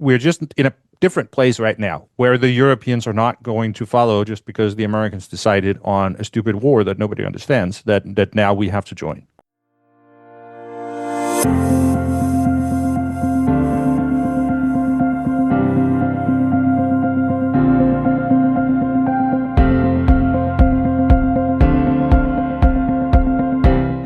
we're just in a different place right now where the Europeans are not going to follow just because the Americans decided on a stupid war that nobody understands that now we have to join.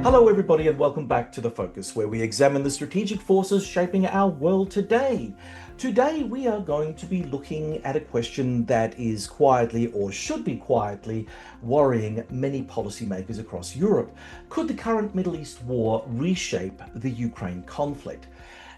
Hello, everybody, and welcome back to The Focus, where we examine the strategic forces shaping our world today. Today, we are going to be looking at a question that is quietly, or should be quietly, worrying many policymakers across Europe. Could the current Middle East war reshape the Ukraine conflict?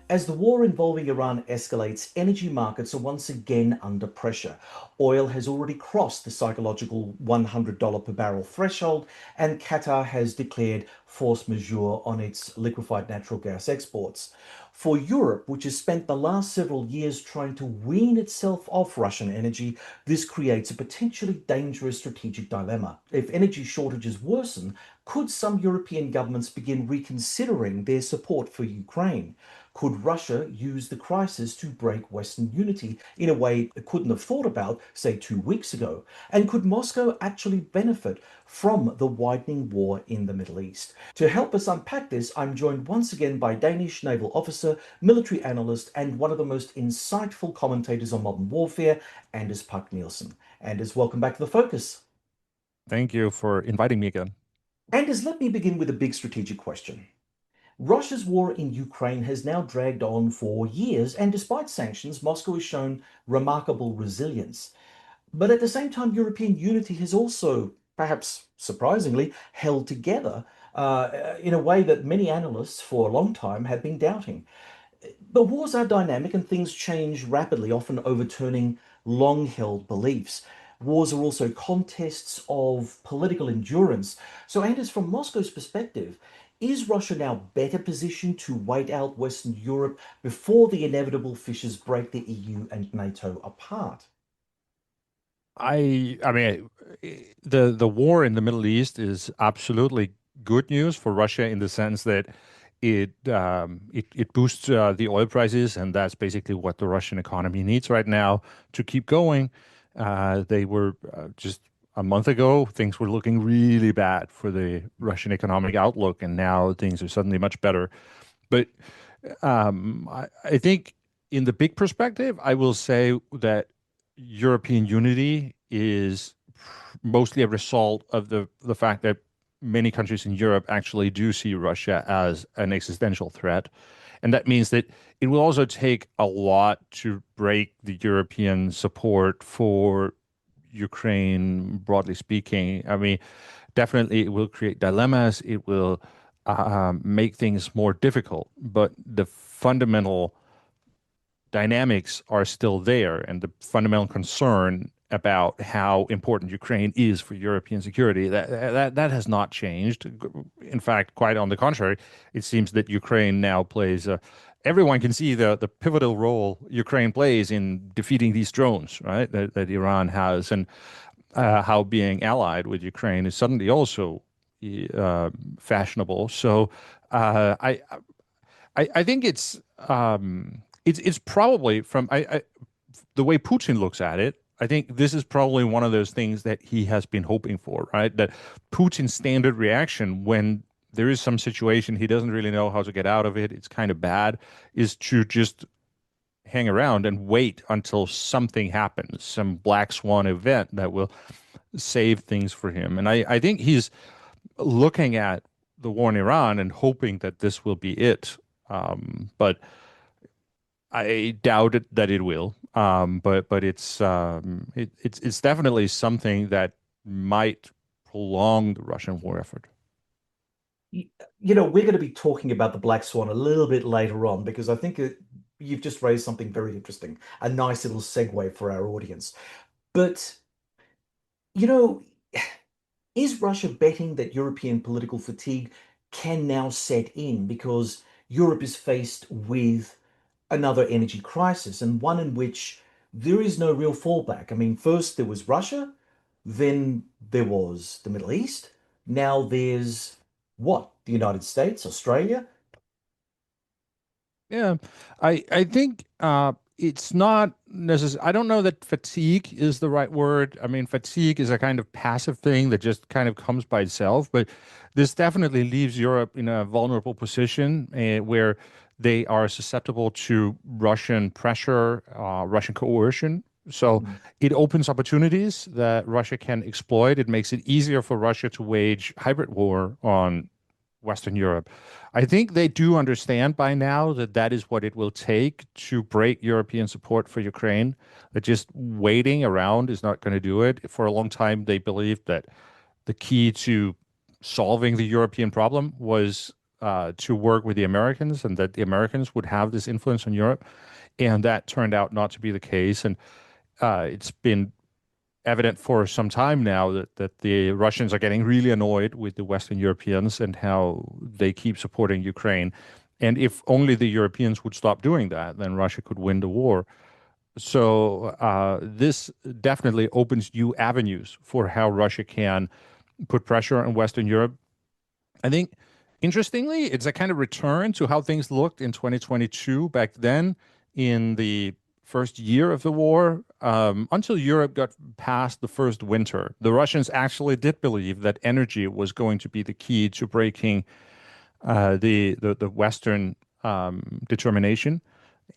As the war involving Iran escalates, energy markets are once again under pressure. Oil has already crossed the psychological $100 per barrel threshold, and Qatar has declared force majeure on its liquefied natural gas exports. For Europe, which has spent the last several years trying to wean itself off Russian energy, this creates a potentially dangerous strategic dilemma. If energy shortages worsen, could some European governments begin reconsidering their support for Ukraine? Could Russia use the crisis to break Western unity in a way it couldn't have thought about, say, 2 weeks ago? And could Moscow actually benefit from the widening war in the Middle East? To help us unpack this, I'm joined once again by Danish naval officer, military analyst, and one of the most insightful commentators on modern warfare, Anders Puck Nielsen. Anders, welcome back to The Focus. Thank you for inviting me again. Anders, let me begin with a big strategic question. Russia's war in Ukraine has now dragged on for years, and despite sanctions, Moscow has shown remarkable resilience. But at the same time, European unity has also, perhaps surprisingly, held together in a way that many analysts for a long time have been doubting. But wars are dynamic and things change rapidly, often overturning long held beliefs. Wars are also contests of political endurance. So, Anders, from Moscow's perspective, is Russia now better positioned to wait out Western Europe before the inevitable fissures break the EU and NATO apart? I mean, the war in the Middle East is absolutely good news for Russia in the sense that it boosts the oil prices, and that's basically what the Russian economy needs right now to keep going. They were just a month ago, things were looking really bad for the Russian economic outlook, and now things are suddenly much better. But I think in the big perspective, I will say that European unity is mostly a result of the fact that many countries in Europe actually do see Russia as an existential threat. And that means that it will also take a lot to break the European support for Ukraine, broadly speaking. I mean, definitely it will create dilemmas. It will make things more difficult. But the fundamental dynamics are still there, and the fundamental concern about how important Ukraine is for European security that has not changed. In fact, quite on the contrary, it seems that Ukraine now plays everyone can see the pivotal role Ukraine plays in defeating these drones, right? That Iran has, and how being allied with Ukraine is suddenly also fashionable. So I think it's probably the way Putin looks at it. I think this is probably one of those things that he has been hoping for, right? That Putin's standard reaction when there is some situation he doesn't really know how to get out of it, it's kind of bad, is to just hang around and wait until something happens, some black swan event that will save things for him. And I think he's looking at the war in Iran and hoping that this will be it. But I doubt that it will. But it's definitely something that might prolong the Russian war effort. We're going to be talking about the Black Swan a little bit later on because I think you've just raised something very interesting, a nice little segue for our audience. But, you know, is Russia betting that European political fatigue can now set in because Europe is faced with another energy crisis and one in which there is no real fallback? I mean, first there was Russia, then there was the Middle East, now there's what? The United States, Australia? Yeah, I think it's not necessary. I don't know that fatigue is the right word. I mean, fatigue is a kind of passive thing that just kind of comes by itself, but this definitely leaves Europe in a vulnerable position where they are susceptible to Russian pressure, Russian coercion. So Mm. it opens opportunities that Russia can exploit. It makes it easier for Russia to wage hybrid war on Western Europe. I think they do understand by now that that is what it will take to break European support for Ukraine. That just waiting around is not going to do it. For a long time, they believed that the key to solving the European problem was to work with the Americans and that the Americans would have this influence on Europe. And that turned out not to be the case. And it's been evident for some time now that the Russians are getting really annoyed with the Western Europeans and how they keep supporting Ukraine. And if only the Europeans would stop doing that, then Russia could win the war. So this definitely opens new avenues for how Russia can put pressure on Western Europe. I think, interestingly, it's a kind of return to how things looked in 2022 back then in the first year of the war. Until Europe got past the first winter, the Russians actually did believe that energy was going to be the key to breaking the Western determination.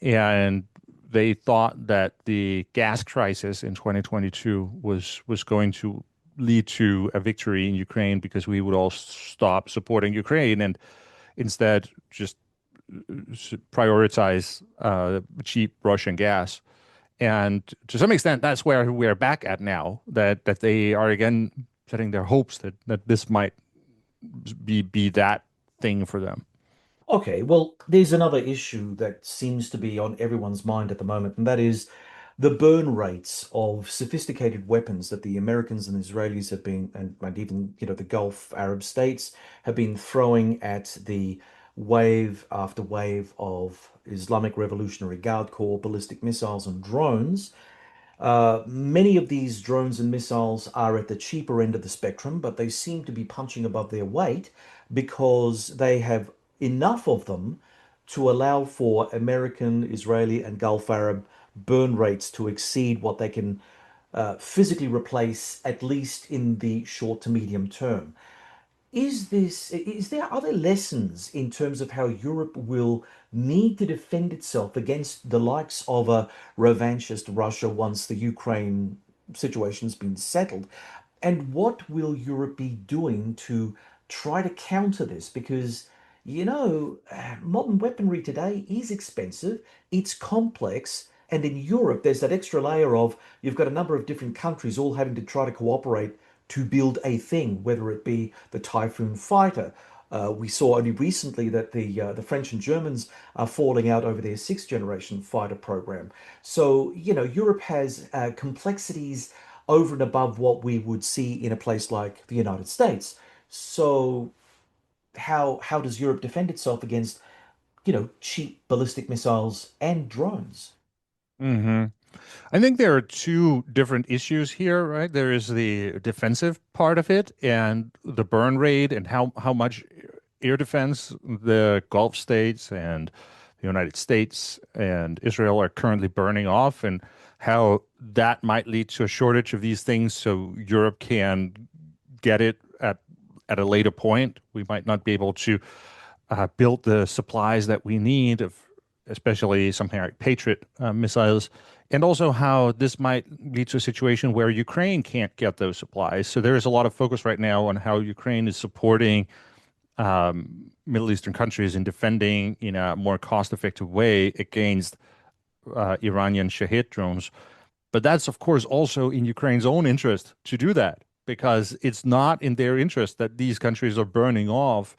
And they thought that the gas crisis in 2022 was going to lead to a victory in Ukraine because we would all stop supporting Ukraine and instead just prioritize cheap Russian gas. And to some extent, that's where we're back at now. That they are again setting their hopes that this might be that thing for them. Okay, well, there's another issue that seems to be on everyone's mind at the moment, and that is the burn rates of sophisticated weapons that the Americans and Israelis have been, and even, the Gulf Arab states have been throwing at the wave after wave of Islamic Revolutionary Guard Corps ballistic missiles and drones. Many of these drones and missiles are at the cheaper end of the spectrum, but they seem to be punching above their weight because they have enough of them to allow for American, Israeli, and Gulf Arab burn rates to exceed what they can physically replace, at least in the short to medium term. Is there other lessons in terms of how Europe will need to defend itself against the likes of a revanchist Russia once the Ukraine situation's been settled? And what will Europe be doing to try to counter this? Because, modern weaponry today is expensive, it's complex, and in Europe, there's that extra layer of you've got a number of different countries all having to try to cooperate to build a thing, whether it be the Typhoon fighter. We saw only recently that the French and Germans are falling out over their sixth generation fighter program. So, Europe has complexities over and above what we would see in a place like the United States. So, how does Europe defend itself against, cheap ballistic missiles and drones? Hmm. I think there are two different issues here, right? There is the defensive part of it and the burn rate and how much air defense the Gulf states and the United States and Israel are currently burning off and how that might lead to a shortage of these things so Europe can get it at a later point. We might not be able to build the supplies that we need of especially something like Patriot missiles, and also how this might lead to a situation where Ukraine can't get those supplies. So there is a lot of focus right now on how Ukraine is supporting Middle Eastern countries in defending in a more cost-effective way against Iranian Shahid drones. But that's, of course, also in Ukraine's own interest to do that because it's not in their interest that these countries are burning off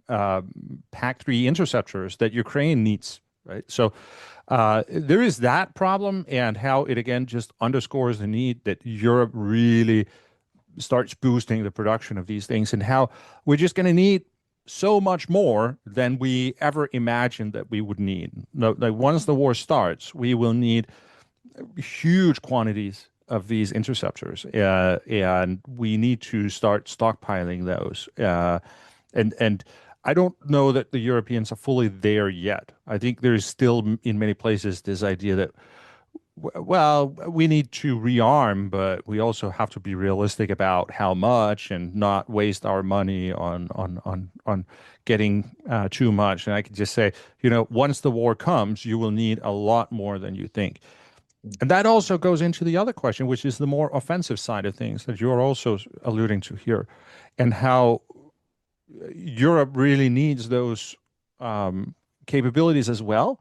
uh, PAC-3 interceptors that Ukraine needs, right? So there is that problem, and how it again just underscores the need that Europe really starts boosting the production of these things, and how we're just going to need so much more than we ever imagined that we would need. No, like once the war starts, we will need huge quantities of these interceptors, and we need to start stockpiling those. And I don't know that the Europeans are fully there yet. I think there's still in many places this idea that well, we need to rearm, but we also have to be realistic about how much and not waste our money on getting too much. And I could just say, once the war comes, you will need a lot more than you think. And that also goes into the other question, which is the more offensive side of things that you're also alluding to here, and how Europe really needs those capabilities as well.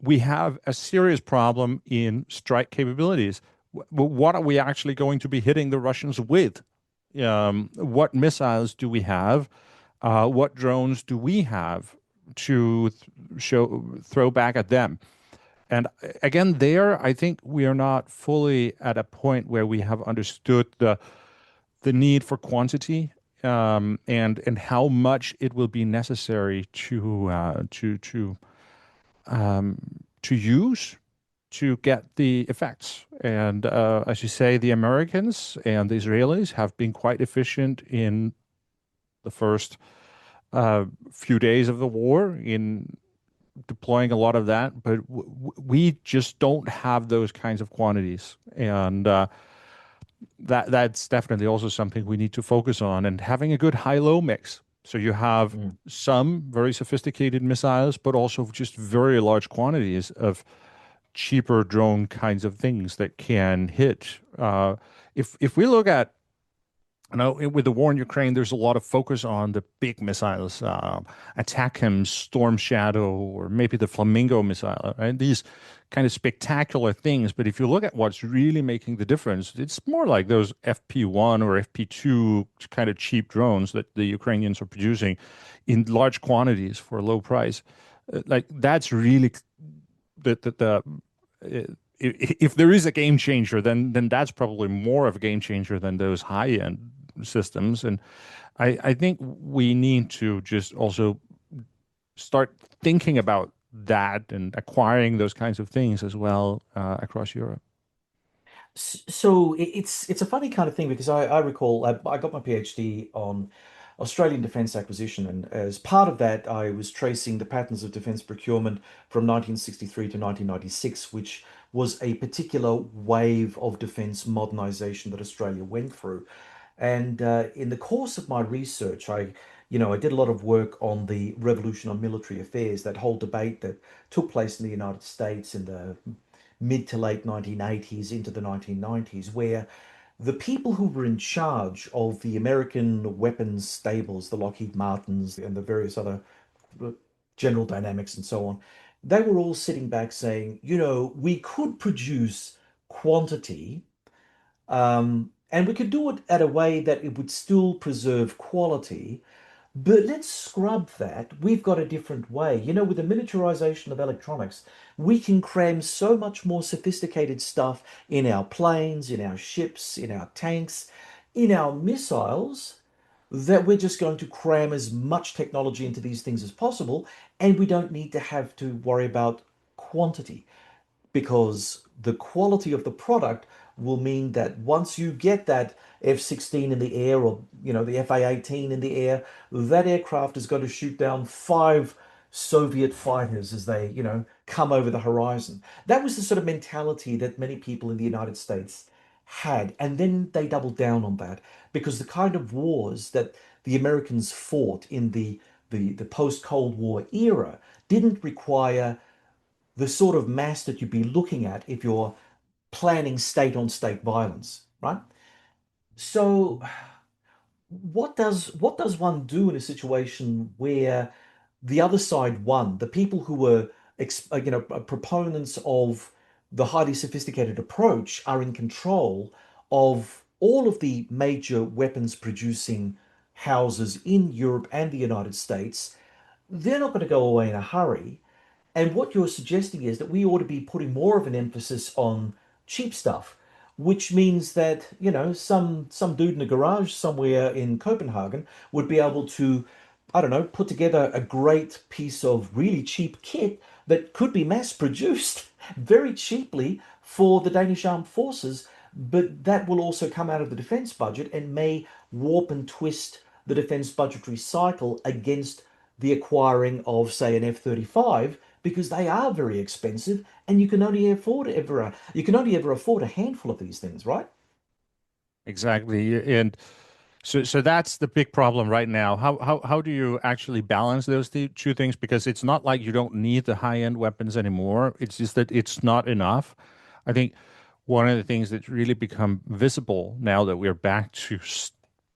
We have a serious problem in strike capabilities. What are we actually going to be hitting the Russians with? What missiles do we have? What drones do we have to throw back at them? And again, there, I think we are not fully at a point where we have understood the need for quantity, and how much it will be necessary to use to get the effects. And as you say, the Americans and the Israelis have been quite efficient in the first few days of the war in deploying a lot of that, but we just don't have those kinds of quantities, and that's definitely also something we need to focus on, and having a good high-low mix. So you have Mm. some very sophisticated missiles, but also just very large quantities of cheaper drone kinds of things that can hit. If we look at, with the war in Ukraine, there's a lot of focus on the big missiles, ATACMS, Storm Shadow, or maybe the Flamingo missile, right? These kind of spectacular things. But if you look at what's really making the difference, it's more like those FP1 or FP2 kind of cheap drones that the Ukrainians are producing in large quantities for a low price. Like that's really the if there is a game changer, then that's probably more of a game changer than those high end systems. And I think we need to just also start thinking about that and acquiring those kinds of things as well across Europe. So it's a funny kind of thing because I recall I got my PhD on Australian defence acquisition, and as part of that, I was tracing the patterns of defence procurement from 1963 to 1996, which was a particular wave of defence modernisation that Australia went through. And in the course of my research, I did a lot of work on the revolution on military affairs, that whole debate that took place in the United States in the mid to late 1980s into the 1990s, where the people who were in charge of the American weapons stables, the Lockheed Martins and the various other General Dynamics and so on, they were all sitting back saying, we could produce quantity, and we could do it at a way that it would still preserve quality, but let's scrub that. We've got a different way. With the miniaturization of electronics, we can cram so much more sophisticated stuff in our planes, in our ships, in our tanks, in our missiles, that we're just going to cram as much technology into these things as possible, and we don't need to have to worry about quantity, because the quality of the product will mean that once you get that F-16 in the air, or the FA-18 in the air, that aircraft is going to shoot down 5 Soviet fighters as they come over the horizon. That was the sort of mentality that many people in the United States had, and then they doubled down on that, because the kind of wars that the Americans fought in the post-Cold War era didn't require the sort of mass that you'd be looking at if you're planning state on state violence, right? So what does one do in a situation where the other side won? The people who were proponents of the highly sophisticated approach are in control of all of the major weapons producing houses in Europe and the United States. They're not going to go away in a hurry. And what you're suggesting is that we ought to be putting more of an emphasis on cheap stuff, which means that, some dude in a garage somewhere in Copenhagen would be able to, I don't know, put together a great piece of really cheap kit that could be mass produced very cheaply for the Danish armed forces, but that will also come out of the defense budget and may warp and twist the defense budgetary cycle against the acquiring of, say, an F-35 because they are very expensive and you can only ever afford a handful of these things, right? Exactly. And so that's the big problem right now. How do you actually balance those two things? Because it's not like you don't need the high-end weapons anymore. It's just that it's not enough. I think one of the things that's really become visible now that we're back to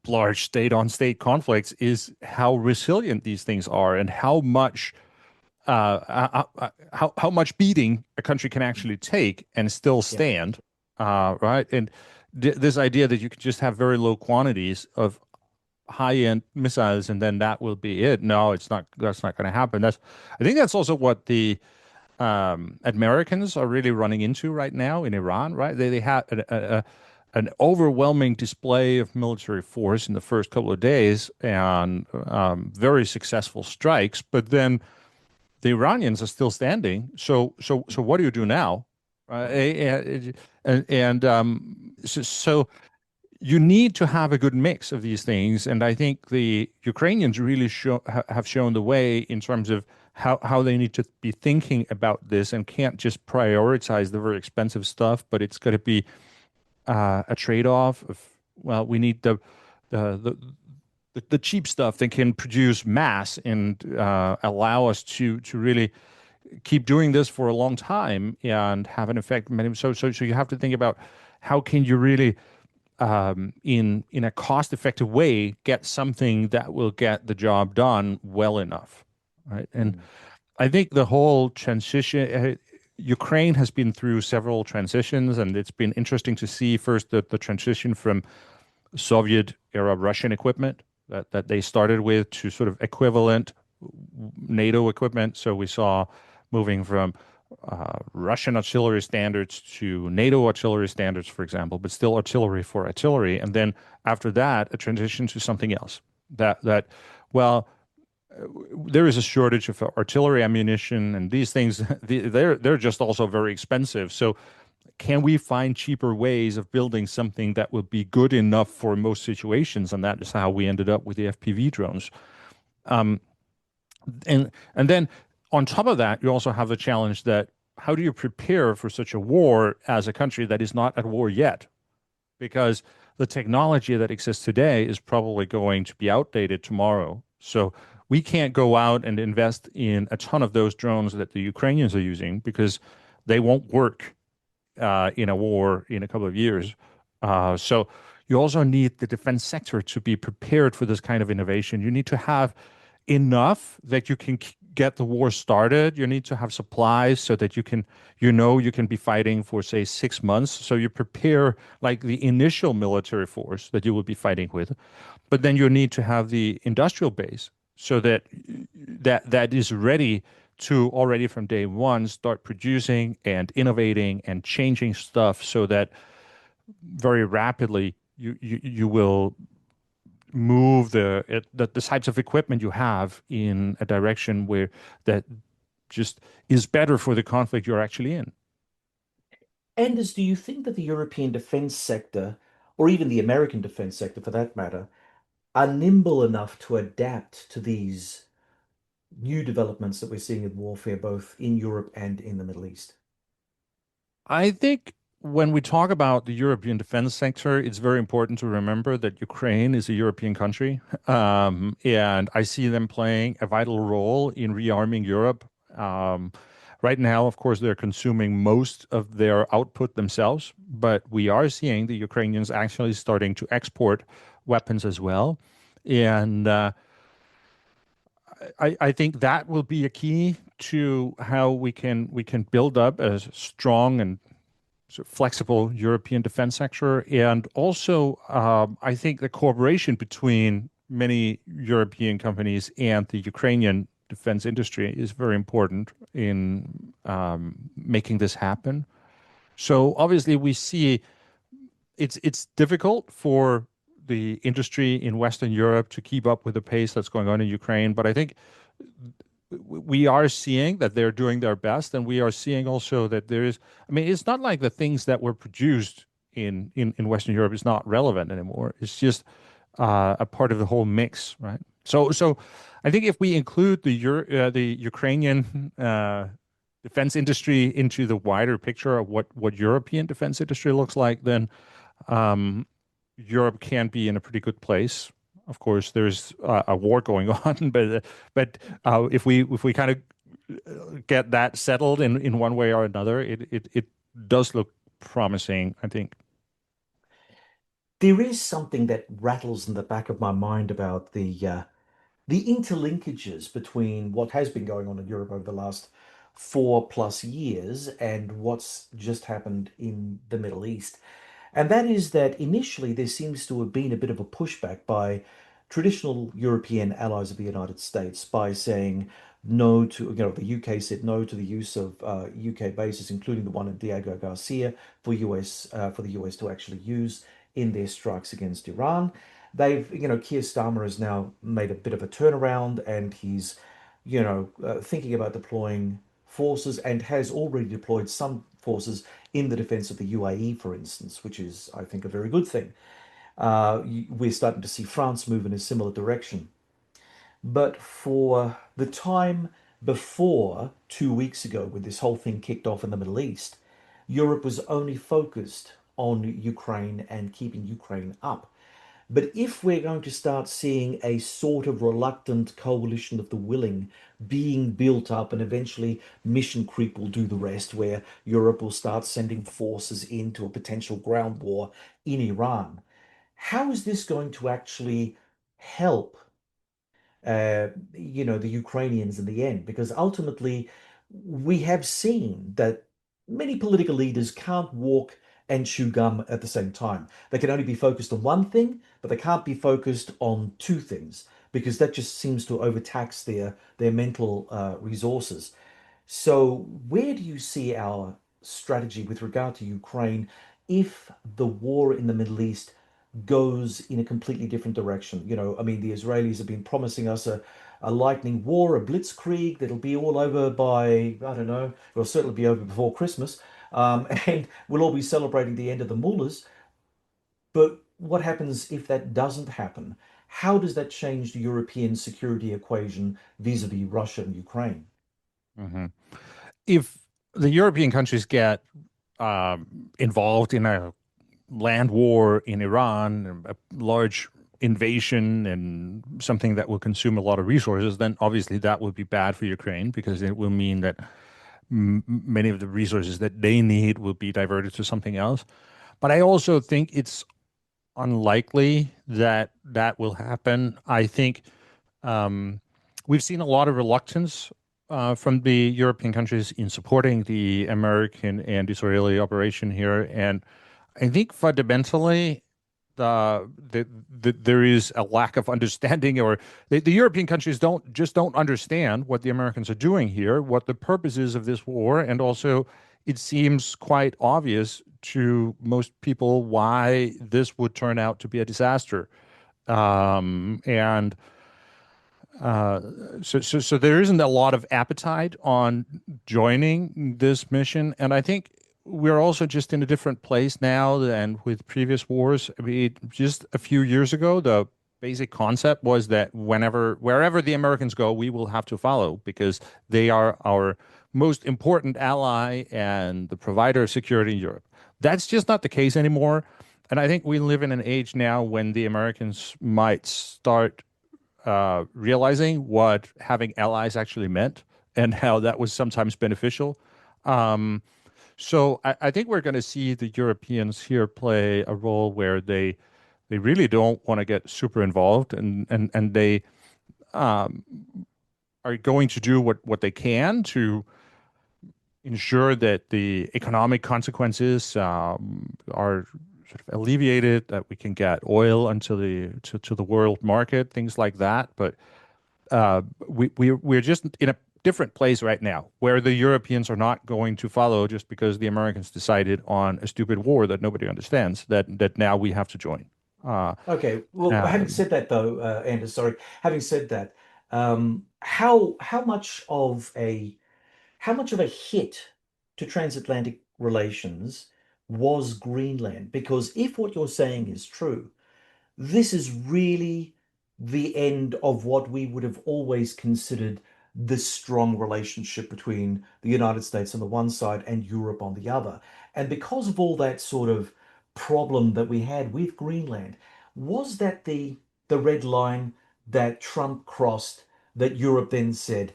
large state-on-state conflicts is how resilient these things are and how much beating a country can actually take and still Yeah. stand, right? And this idea that you can just have very low quantities of high-end missiles and then that will be it. No, it's not. That's not going to happen. I think that's also what the Americans are really running into right now in Iran, right? They had an overwhelming display of military force in the first couple of days and very successful strikes, but then the Iranians are still standing. So what do you do now? So you need to have a good mix of these things, and I think the Ukrainians really have shown the way in terms of how they need to be thinking about this and can't just prioritize the very expensive stuff, but it's going to be a trade-off of, well, we need the, the the cheap stuff that can produce mass and allow us to really keep doing this for a long time and have an effect. So you have to think about how can you really in a cost-effective way get something that will get the job done well enough, right? And Mm. I think the whole transition. Ukraine has been through several transitions, and it's been interesting to see first the transition from Soviet era Russian equipment that they started with to sort of equivalent NATO equipment. So we saw moving from Russian artillery standards to NATO artillery standards, for example, but still artillery for artillery. And then after that, a transition to something else. Well, there is a shortage of artillery ammunition, and these things they're just also very expensive. So can we find cheaper ways of building something that will be good enough for most situations? And that is how we ended up with the FPV drones. Um, and then on top of that, you also have the challenge that how do you prepare for such a war as a country that is not at war yet? Because the technology that exists today is probably going to be outdated tomorrow. So we can't go out and invest in a ton of those drones that the Ukrainians are using because they won't work in a war in a couple of years. So you also need the defense sector to be prepared for this kind of innovation. You need to have enough that you can get the war started. You need to have supplies so that you can be fighting for, say, 6 months. So you prepare like the initial military force that you will be fighting with, but then you need to have the industrial base so that is ready to already from day one start producing and innovating and changing stuff so that very rapidly you will move the types of equipment you have in a direction where that just is better for the conflict you're actually in. Anders, do you think that the European defense sector, or even the American defense sector for that matter, are nimble enough to adapt to these new developments that we're seeing in warfare, both in Europe and in the Middle East? I think when we talk about the European defense sector, it's very important to remember that Ukraine is a European country. And I see them playing a vital role in rearming Europe. Um, right now, of course, they're consuming most of their output themselves, but we are seeing the Ukrainians actually starting to export weapons as well. And I think that will be a key to how we can build up a strong and sort of flexible European defense sector. And also, I think the cooperation between many European companies and the Ukrainian defense industry is very important in making this happen. So obviously, we see it's difficult for the industry in Western Europe to keep up with the pace that's going on in Ukraine. But I think we are seeing that they're doing their best, and we are seeing also that there is. I mean, it's not like the things that were produced in Western Europe is not relevant anymore. It's just a part of the whole mix, right? So I think if we include the Ukrainian defense industry into the wider picture of what European defense industry looks like, then um, Europe can be in a pretty good place. Of course, there's a war going on, but if we kind of get that settled in one way or another, it does look promising, I think. There is something that rattles in the back of my mind about the interlinkages between what has been going on in Europe over the last 4+ years and what's just happened in the Middle East. And that is that initially there seems to have been a bit of a pushback by traditional European allies of the United States by saying no to, the UK said no to the use of UK bases, including the one in Diego Garcia for the US to actually use in their strikes against Iran. Keir Starmer has now made a bit of a turnaround and he's, thinking about deploying forces and has already deployed some forces in the defense of the UAE, for instance, which is, I think, a very good thing. We're starting to see France move in a similar direction. But for the time before 2 weeks ago, when this whole thing kicked off in the Middle East, Europe was only focused on Ukraine and keeping Ukraine up. But if we're going to start seeing a sort of reluctant coalition of the willing being built up, and eventually mission creep will do the rest, where Europe will start sending forces into a potential ground war in Iran, how is this going to actually help the Ukrainians in the end, because ultimately we have seen that many political leaders can't walk and chew gum at the same time. They can only be focused on one thing, but they can't be focused on two things because that just seems to overtax their mental resources. So, where do you see our strategy with regard to Ukraine if the war in the Middle East goes in a completely different direction? I mean, the Israelis have been promising us a lightning war, a blitzkrieg that'll be all over by, I don't know, it'll certainly be over before Christmas. And we'll all be celebrating the end of the mullahs. But what happens if that doesn't happen? How does that change the European security equation vis-a-vis Russia and Ukraine? Mhm. If the European countries get involved in a land war in Iran, a large invasion, and something that will consume a lot of resources, then obviously that would be bad for Ukraine because it will mean that many of the resources that they need will be diverted to something else. But I also think it's unlikely that that will happen. I think um, we've seen a lot of reluctance from the European countries in supporting the American and Israeli operation here. And I think fundamentally, there is a lack of understanding, or the European countries don't understand what the Americans are doing here, what the purpose is of this war, and also it seems quite obvious to most people why this would turn out to be a disaster. And so there isn't a lot of appetite on joining this mission, and I think we're also just in a different place now than with previous wars. I mean, just a few years ago, the basic concept was that wherever the Americans go, we will have to follow because they are our most important ally and the provider of security in Europe. That's just not the case anymore. And I think we live in an age now when the Americans might start realizing what having allies actually meant and how that was sometimes beneficial. Um, so I think we're going to see the Europeans here play a role where they really don't want to get super involved and they um, are going to do what they can to ensure that the economic consequences are sort of alleviated, that we can get oil onto to the world market, things like that. But we're just in a different place right now where the Europeans are not going to follow just because the Americans decided on a stupid war that nobody understands that now we have to join. Uh, Okay, well, uh, having said that, though, Anders, sorry, having said that, how much of a hit to transatlantic relations was Greenland? Because if what you're saying is true, this is really the end of what we would have always considered this strong relationship between the United States on the one side and Europe on the other. And because of all that sort of problem that we had with Greenland, was that the red line that Trump crossed that Europe then said,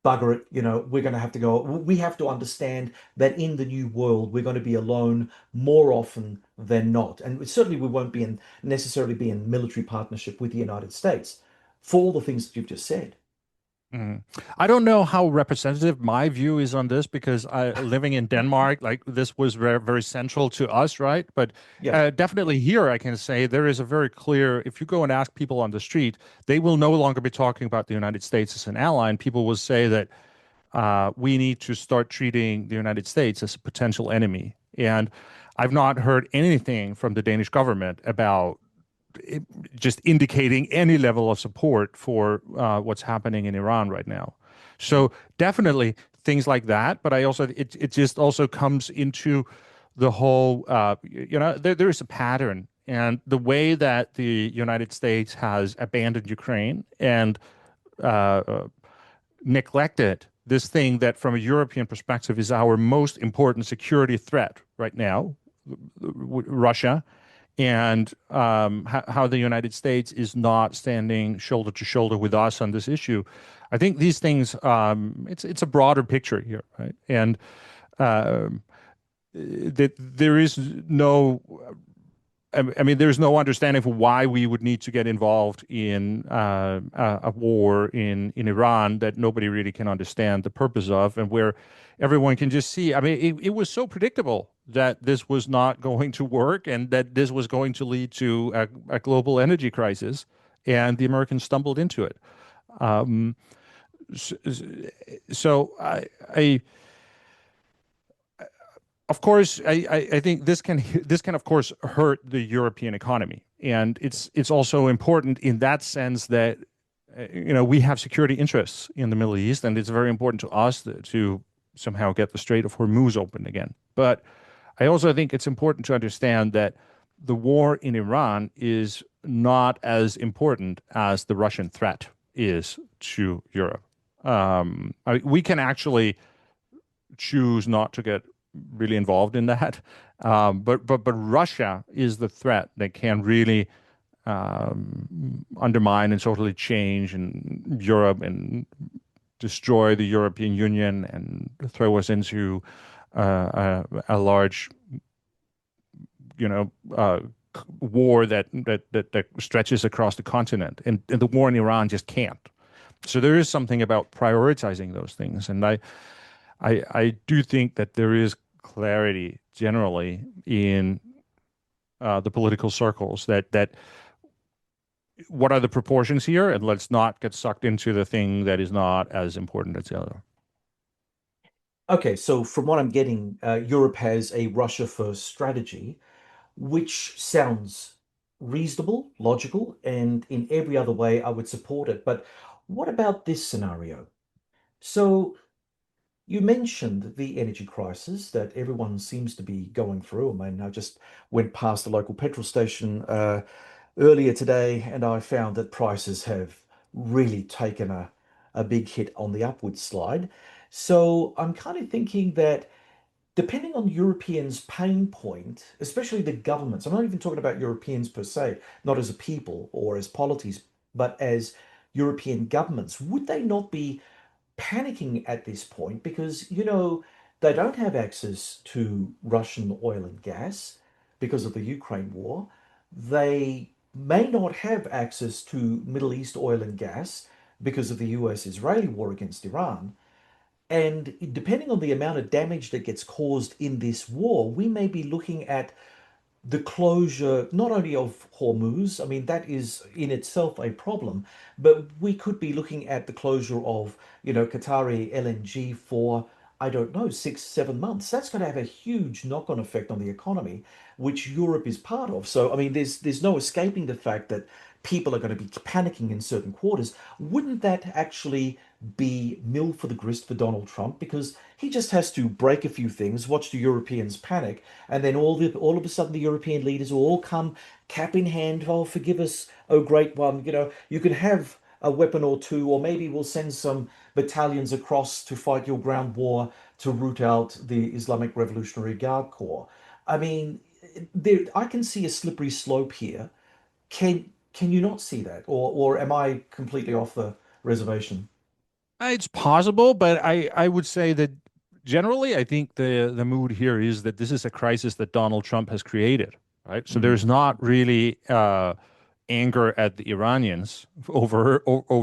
bugger it, we're going to have to go. We have to understand that in the new world, we're going to be alone more often than not. And certainly we won't necessarily be in military partnership with the United States for all the things that you've just said. Mhm. I don't know how representative my view is on this because living in Denmark, like this was very, very central to us, right? But Yeah. definitely here, I can say there is a very clear, if you go and ask people on the street, they will no longer be talking about the United States as an ally. And people will say that we need to start treating the United States as a potential enemy. And I've not heard anything from the Danish government about just indicating any level of support for what's happening in Iran right now. Mm. So definitely things like that, but I also it just also comes into the whole there is a pattern, and the way that the United States has abandoned Ukraine and uh, neglected this thing that from a European perspective is our most important security threat right now, Russia, and how the United States is not standing shoulder to shoulder with us on this issue. I think these things, it's a broader picture here, right? And that there is no, I mean, there's no understanding for why we would need to get involved in a war in Iran that nobody really can understand the purpose of, and where everyone can just see. I mean, it was so predictable that this was not going to work and that this was going to lead to a global energy crisis, and the Americans stumbled into it. Um, so, so I of course, I think this can of course hurt the European economy, and it's also important in that sense that we have security interests in the Middle East, and it's very important to us to somehow get the Strait of Hormuz open again. But I also think it's important to understand that the war in Iran is not as important as the Russian threat is to Europe. We can actually choose not to get really involved in that. But Russia is the threat that can really undermine and totally change in Europe and destroy the European Union and throw us into a large, you know, war that stretches across the continent, and the war in Iran just can't. So there is something about prioritizing those things, and I do think that there is clarity generally in the political circles that what are the proportions here, and let's not get sucked into the thing that is not as important as the other. Okay, so from what I'm getting, Europe has a Russia first strategy, which sounds reasonable, logical, and in every other way, I would support it. But what about this scenario? So you mentioned the energy crisis that everyone seems to be going through. I mean, I just went past the local petrol station earlier today, and I found that prices have really taken a big hit on the upward slide. So I'm kind of thinking that depending on Europeans' pain point, especially the governments, I'm not even talking about Europeans per se, not as a people or as polities, but as European governments, would they not be panicking at this point because, they don't have access to Russian oil and gas because of the Ukraine war. They may not have access to Middle East oil and gas because of the US-Israeli war against Iran. And depending on the amount of damage that gets caused in this war, we may be looking at the closure not only of Hormuz, I mean, that is in itself a problem, but we could be looking at the closure of, Qatari LNG for, I don't know, 6, 7 months. That's going to have a huge knock-on effect on the economy, which Europe is part of. So, I mean, there's no escaping the fact that people are going to be panicking in certain quarters. Wouldn't that actually be mill for the grist for Donald Trump because he just has to break a few things, watch the Europeans panic, and then all of a sudden the European leaders will all come cap in hand. Oh, forgive us, oh great one. You know, you can have a weapon or two, or maybe we'll send some battalions across to fight your ground war to root out the Islamic Revolutionary Guard Corps. I mean, I can see a slippery slope here. Can you not see that, or am I completely off the reservation? It's possible, but I would say that generally, I think the mood here is that this is a crisis that Donald Trump has created, right? So Mm. there's not really anger at the Iranians over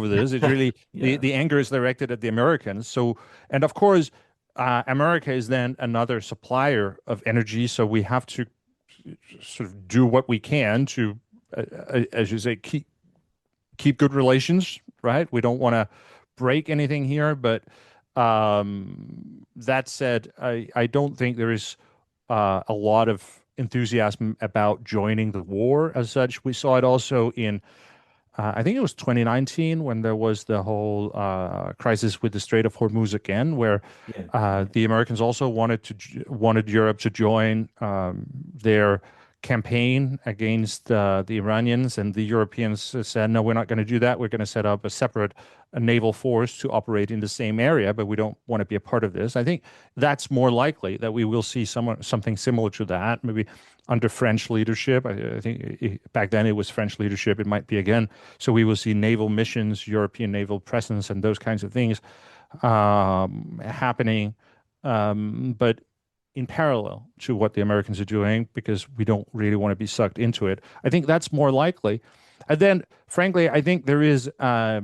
this. It's really Yeah. the anger is directed at the Americans. So, and of course, America is then another supplier of energy. So we have to sort of do what we can to, as you say, keep good relations, right? We don't want to break anything here, but that said, I don't think there is a lot of enthusiasm about joining the war as such. We saw it also in I think it was 2019 when there was the whole crisis with the Strait of Hormuz again, where Yeah. the Americans also wanted Europe to join their campaign against the Iranians, and the Europeans said, "No, we're not going to do that. We're going to set up a separate naval force to operate in the same area, but we don't want to be a part of this." I think that's more likely that we will see something similar to that, maybe under French leadership. I think back then it was French leadership. It might be again. So we will see naval missions, European naval presence, and those kinds of things happening, but in parallel to what the Americans are doing, because we don't really want to be sucked into it. I think that's more likely. And then, frankly, I think there is right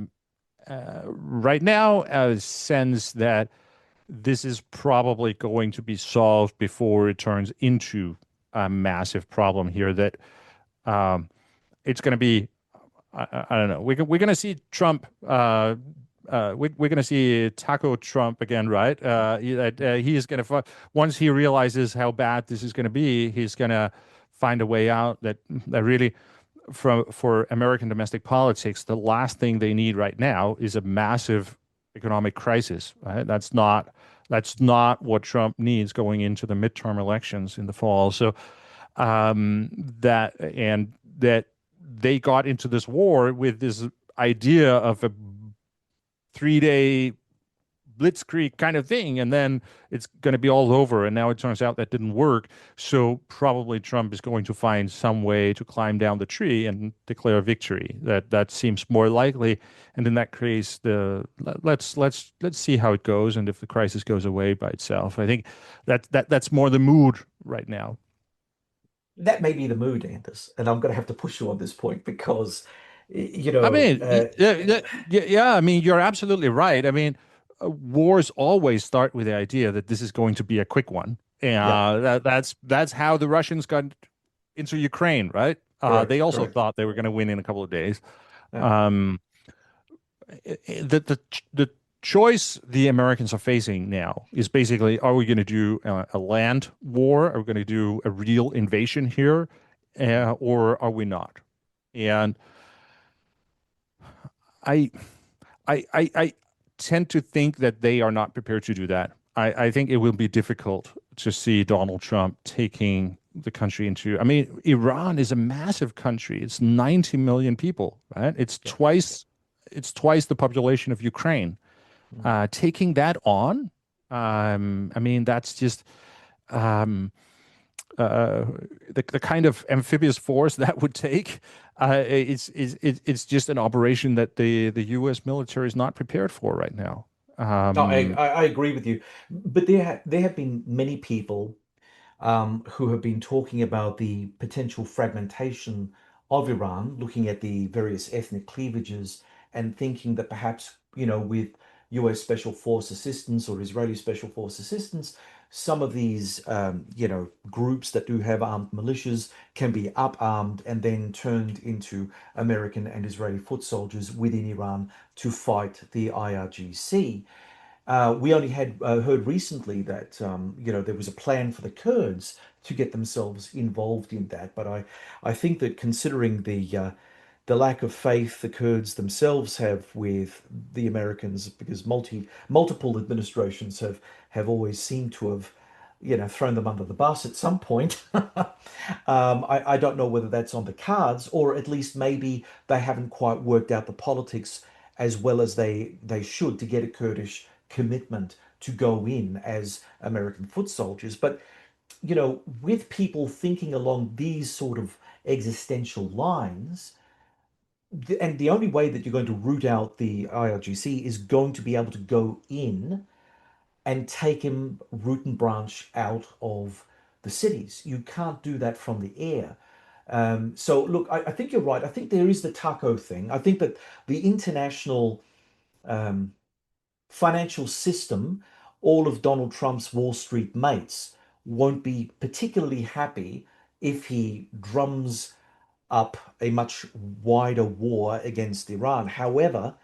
now a sense that this is probably going to be solved before it turns into a massive problem here. That it's going to be I don't know. We're going to see Trump. We're going to see Taco Trump again, right? He is going to once he realizes how bad this is going to be, he's going to find a way out. That really, for American domestic politics, the last thing they need right now is a massive economic crisis. Right? That's not what Trump needs going into the midterm elections in the fall. So that they got into this war with this idea of a 3 day blitzkrieg kind of thing, and then it's going to be all over. And now it turns out that didn't work. So probably Trump is going to find some way to climb down the tree and declare victory. That seems more likely. And then that creates the let's see how it goes, and if the crisis goes away by itself. I think that's more the mood right now. That may be the mood, Anders, and I'm going to have to push you on this point because, I mean, yeah. I mean, you're absolutely right. I mean, wars always start with the idea that this is going to be a quick one. yeah, That's how the Russians got into Ukraine, right? They correct, also correct. thought they were going to win in a couple of days. Yeah. Um, the choice the Americans are facing now is basically: are we going to do a land war? Are we going to do a real invasion here, or are we not? And I I tend to think that they are not prepared to do that. I think it will be difficult to see Donald Trump taking the country into. I mean, Iran is a massive country. It's 90 million people, right? Yeah. It's twice the population of Ukraine. Mm. Taking that on, I mean, that's just um, uh, the kind of amphibious force that would take. It's just an operation that the U.S. military is not prepared for right now. No, Um, I agree with you, but there have been many people who have been talking about the potential fragmentation of Iran, looking at the various ethnic cleavages and thinking that perhaps, with US Special Force assistance or Israeli Special Force assistance, some of these, groups that do have armed militias can be up-armed and then turned into American and Israeli foot soldiers within Iran to fight the IRGC. We only had heard recently that there was a plan for the Kurds to get themselves involved in that, but I think that considering the the lack of faith the Kurds themselves have with the Americans, because multiple administrations have always seemed to have, thrown them under the bus at some point. I don't know whether that's on the cards, or at least maybe they haven't quite worked out the politics as well as they should to get a Kurdish commitment to go in as American foot soldiers. But with people thinking along these sort of existential lines, and the only way that you're going to root out the IRGC is going to be able to go in and take him root and branch out of the cities. You can't do that from the air. So look, I think you're right. I think there is the taco thing. I think that the international um, financial system, all of Donald Trump's Wall Street mates won't be particularly happy if he drums up a much wider war against Iran. However,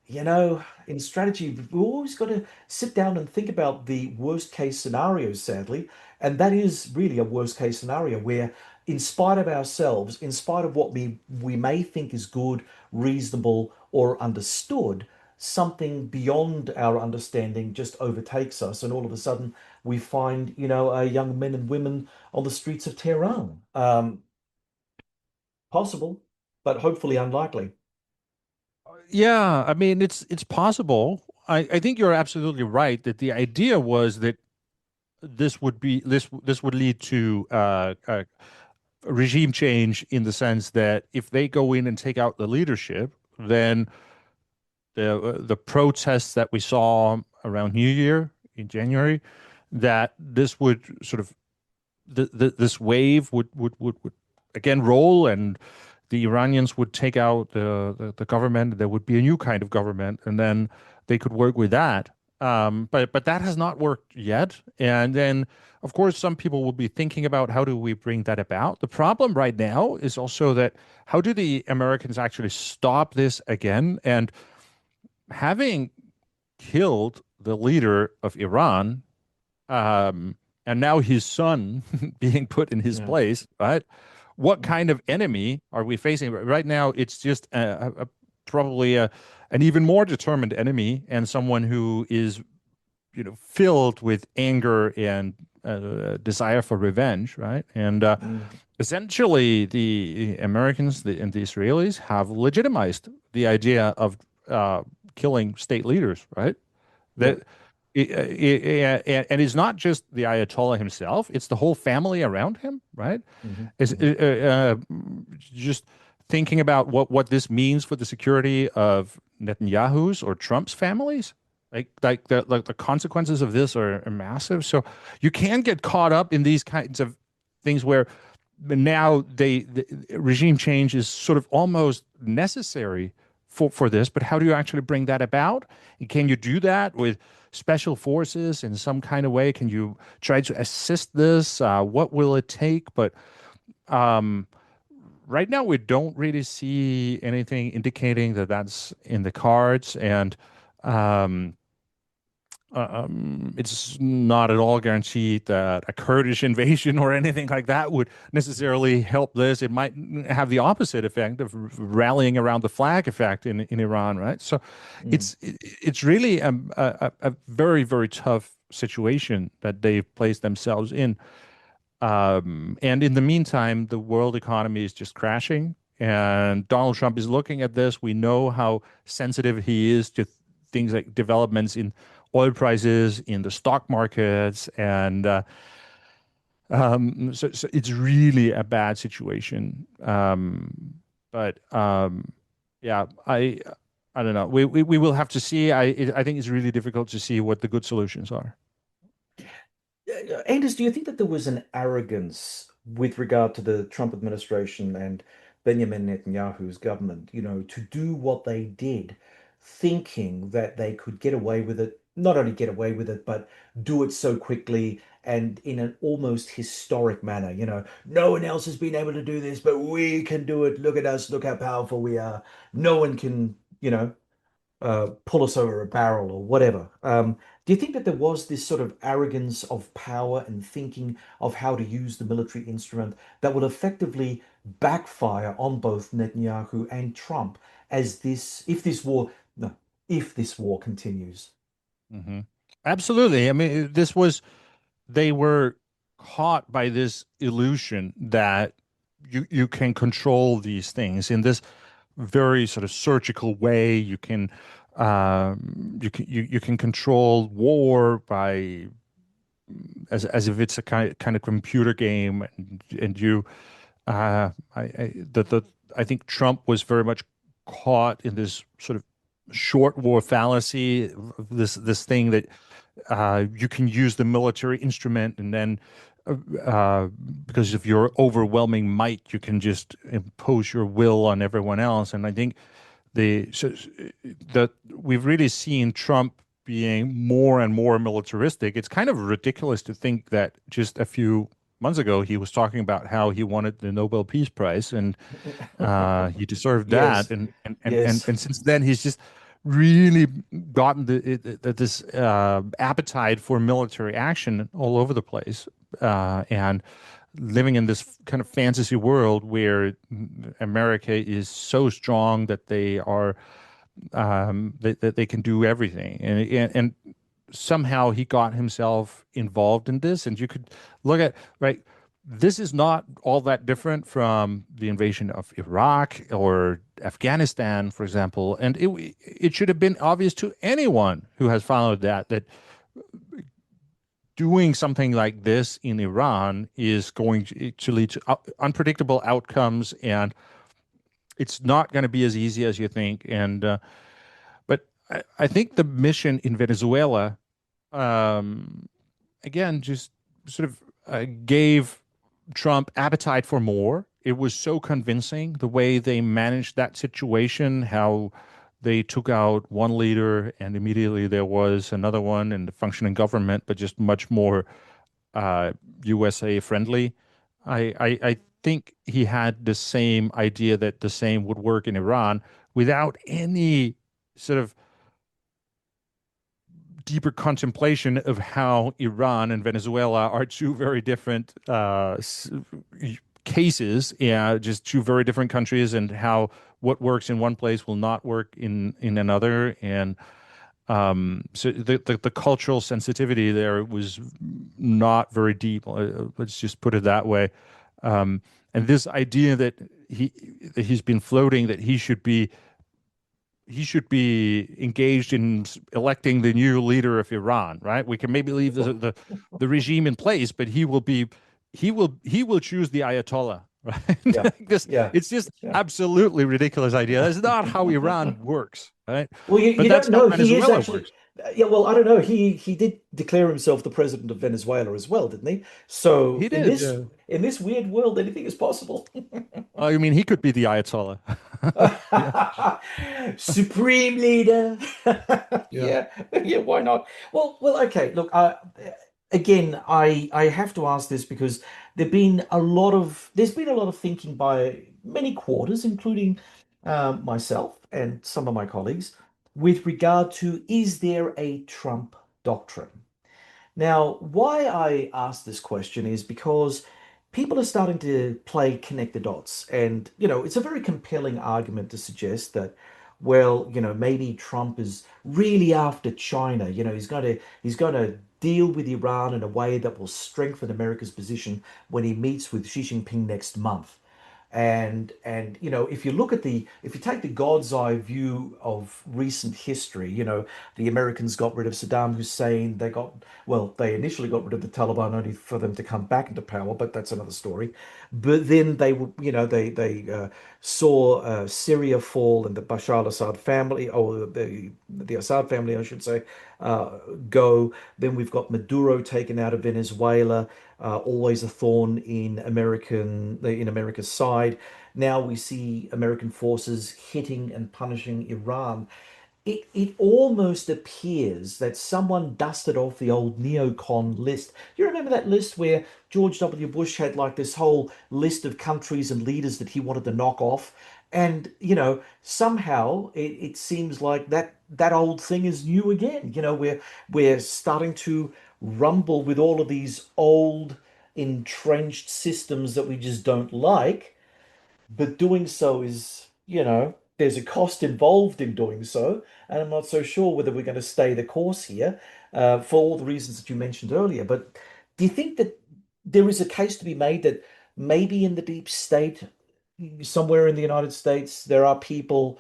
in strategy, we've always got to sit down and think about the worst case scenarios, sadly. And that is really a worst case scenario where, in spite of ourselves, in spite of what we may think is good, reasonable, or understood, something beyond our understanding just overtakes us. And all of a sudden, we find, young men and women on the streets of Tehran. Possible, but hopefully unlikely. Yeah, I mean it's possible. I think you're absolutely right that the idea was that this would lead to regime change in the sense that if they go in and take out the leadership, then the protests that we saw around New Year in January, that this would sort of this wave would again roll, and the Iranians would take out the government. There would be a new kind of government, and then they could work with that. But that has not worked yet. And then, of course, some people will be thinking about how do we bring that about. The problem right now is also that how do the Americans actually stop this again? And having killed the leader of Iran, um, and now his son being put in his Yeah. place, right? What kind of enemy are we facing right now? It's just probably an even more determined enemy, and someone who is, filled with anger and desire for revenge, right? And Mm. essentially, the Americans and the Israelis have legitimized the idea of killing state leaders, right? Yep. That and it's not just the Ayatollah himself; it's the whole family around him, right? Hmm. Is Hmm. just thinking about what this means for the security of Netanyahu's or Trump's families. Like the consequences of this are massive. So you can get caught up in these kinds of things where now the regime change is sort of almost necessary for this. But how do you actually bring that about? And can you do that with special forces in some kind of way? Can you try to assist this? What will it take? But um, right now, we don't really see anything indicating that that's in the cards, and um, it's not at all guaranteed that a Kurdish invasion or anything like that would necessarily help this. It might have the opposite effect of rallying around the flag effect in Iran, right? So Mm. it's really a very, very tough situation that they've placed themselves in. And in the meantime, the world economy is just crashing. And Donald Trump is looking at this. We know how sensitive he is to things like developments in oil prices, in the stock markets. And so it's really a bad situation. But yeah, I don't know. We will have to see. I think it's really difficult to see what the good solutions are. Anders, do you think that there was an arrogance with regard to the Trump administration and Benjamin Netanyahu's government, to do what they did, thinking that they could get away with it, not only get away with it, but do it so quickly and in an almost historic manner? No one else has been able to do this, but we can do it. Look at us, look how powerful we are. No one can. pull us over a barrel or whatever. Do you think that there was this sort of arrogance of power and thinking of how to use the military instrument that will effectively backfire on both Netanyahu and Trump as this, if this war, no, if this war continues? Hmm. Absolutely. I mean, they were caught by this illusion that you can control these things in this very sort of surgical way. You can control war by as if it's a kind of computer game, and you I think Trump was very much caught in this sort of short war fallacy, this thing that you can use the military instrument, and then uh, because of your overwhelming might, you can just impose your will on everyone else. And I think that we've really seen Trump being more and more militaristic. It's kind of ridiculous to think that just a few months ago he was talking about how he wanted the Nobel Peace Prize, and he deserved that. Yes, yes. And since then, he's just really gotten this appetite for military action all over the place, and living in this kind of fantasy world where America is so strong that they are that they can do everything, and somehow he got himself involved in this. And you could look at, right, this is not all that different from the invasion of Iraq or Afghanistan, for example. And it should have been obvious to anyone who has followed that doing something like this in Iran is going to lead to unpredictable outcomes, and it's not going to be as easy as you think. And but I think the mission in Venezuela, um, again, just sort of gave Trump appetite for more. It was so convincing the way they managed that situation, how they took out one leader and immediately there was another one in the functioning government, but just much more USA friendly. I think he had the same idea that the same would work in Iran without any sort of deeper contemplation of how Iran and Venezuela are two very different cases, yeah, just two very different countries, and how what works in one place will not work in another. And so the cultural sensitivity there was not very deep. Let's just put it that way. And this idea he that he's been floating, that he should be engaged in electing the new leader of Iran, right? We can maybe leave the regime in place, but he will choose the Ayatollah, Yeah, right? This yeah, it's just yeah. absolutely ridiculous idea. That's not how Iran works, right? Well, But you that's don't how know. He is Venezuela actually. works. Yeah, well, I don't know. He did declare himself the president of Venezuela as well, didn't he? So He did. Yeah. in this weird world, anything is possible. I mean, he could be the Ayatollah. Yeah. Supreme leader. Yeah. Yeah, yeah, why not? Okay. Look, again, I have to ask this because there's been a lot of thinking by many quarters, including myself and some of my colleagues, with regard to is there a Trump doctrine? Now, why I ask this question is because people are starting to play connect the dots. And, it's a very compelling argument to suggest that, well, maybe Trump is really after China. He's going to deal with Iran in a way that will strengthen America's position when he meets with Xi Jinping next month. And if you take the God's eye view of recent history, the Americans got rid of Saddam Hussein. They initially got rid of the Taliban only for them to come back into power, but that's another story. But then they saw Syria fall and the Bashar al-Assad family, or the Assad family, I should say, uh, go. Then we've got Maduro taken out of Venezuela, always a thorn in America's side. Now we see American forces hitting and punishing Iran. It almost appears that someone dusted off the old neocon list. You remember that list where George W. Bush had like this whole list of countries and leaders that he wanted to knock off? And, somehow it seems like that old thing is new again. We're starting to rumble with all of these old entrenched systems that we just don't like, but doing so is, there's a cost involved in doing so, and I'm not so sure whether we're going to stay the course here, for all the reasons that you mentioned earlier. But do you think that there is a case to be made that maybe in the deep state, somewhere in the United States, there are people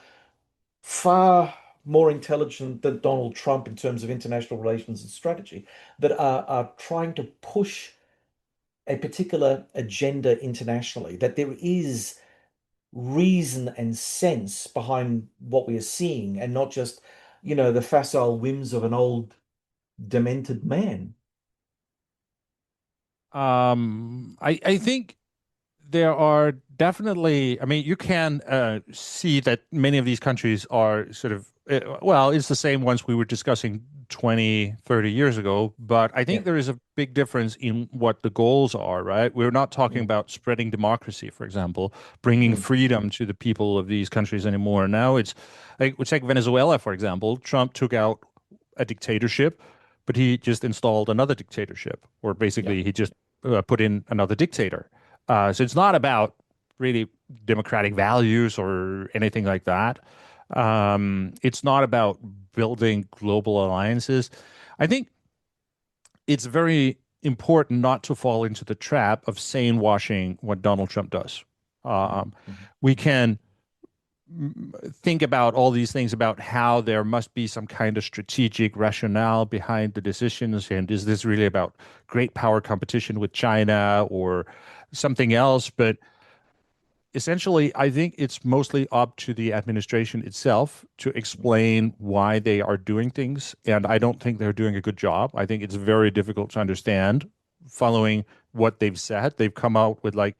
far more intelligent than Donald Trump in terms of international relations and strategy that are trying to push a particular agenda internationally, that there is reason and sense behind what we are seeing and not just, the facile whims of an old demented man. I think there are definitely, I mean, you can see that many of these countries are sort of, well, it's the same ones we were discussing 20, 30 years ago, but I Yeah. think there is a big difference in what the goals are, right? We're not talking Mm, about spreading democracy, for example, bringing mm, freedom to the people of these countries anymore. Now it's like, let's take Venezuela, for example. Trump took out a dictatorship, but he just installed another dictatorship, or yeah. basically he just put in another dictator. So it's not about really democratic values or anything like that. It's not about building global alliances. I think it's very important not to fall into the trap of sane washing what Donald Trump does. Mm, Um, mm, we can think about all these things about how there must be some kind of strategic rationale behind the decisions. And is this really about great power competition with China or something else? But essentially, I think it's mostly up to the administration itself to mm, explain why they are doing things. And I don't think they're doing a good job. I think it's very difficult to understand following what they've said. They've come out with like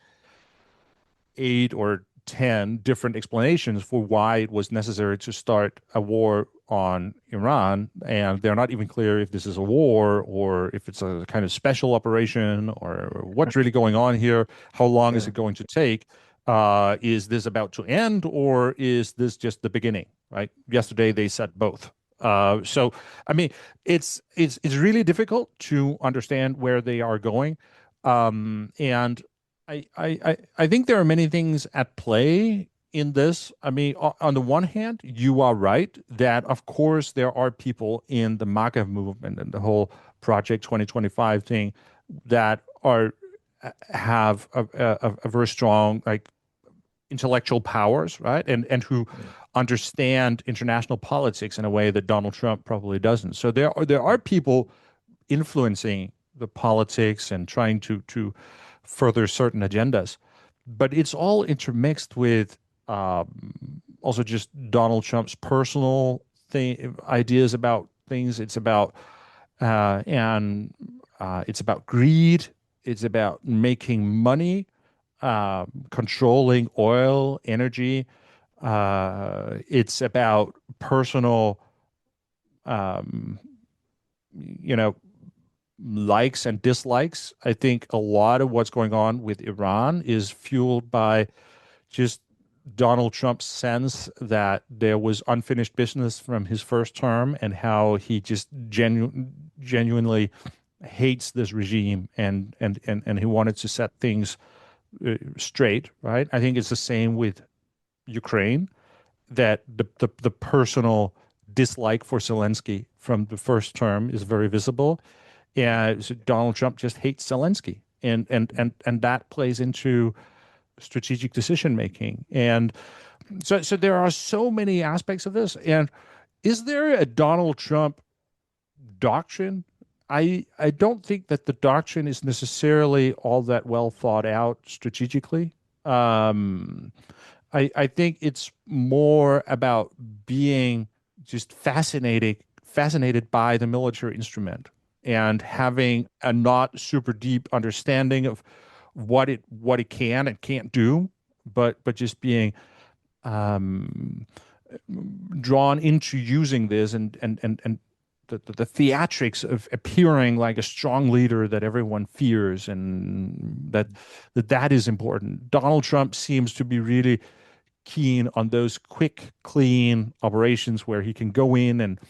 8 or 10 different explanations for why it was necessary to start a war on Iran. And they're not even clear if this is a war or if it's a kind of special operation or what's really going on here. How long is yeah. it going to take? Is this about to end or is this just the beginning? Right? Yesterday they said both. So I mean, it's really difficult to understand where they are going, and I think there are many things at play in this. I mean, on the one hand, you are right that, of course, there are people in the MAGA movement and the whole Project 2025 thing that are have a very strong like intellectual powers, right? And who Yeah. understand international politics in a way that Donald Trump probably doesn't. So there are people influencing the politics and trying to further certain agendas. But it's all intermixed with also just Donald Trump's personal ideas about things. And it's about greed. It's about making money, controlling oil, energy. It's about personal, um, you know, likes and dislikes. I think a lot of what's going on with Iran is fueled by just Donald Trump's sense that there was unfinished business from his first term and how he just genuinely hates this regime and he wanted to set things straight, right? I think it's the same with Ukraine, that the personal dislike for Zelensky from the first term is very visible. Yeah, so Donald Trump just hates Zelensky, and that plays into strategic decision making. And so there are so many aspects of this. And is there a Donald Trump doctrine? I don't think that the doctrine is necessarily all that well thought out strategically. Um, I think it's more about being just fascinated by the military instrument and Yeah. having a not super deep understanding of what it can and can't do, but just being um, drawn into using this and the theatrics of appearing like a strong leader that everyone fears and that is important. Donald Trump seems to be really keen on those quick, clean operations where he can go in and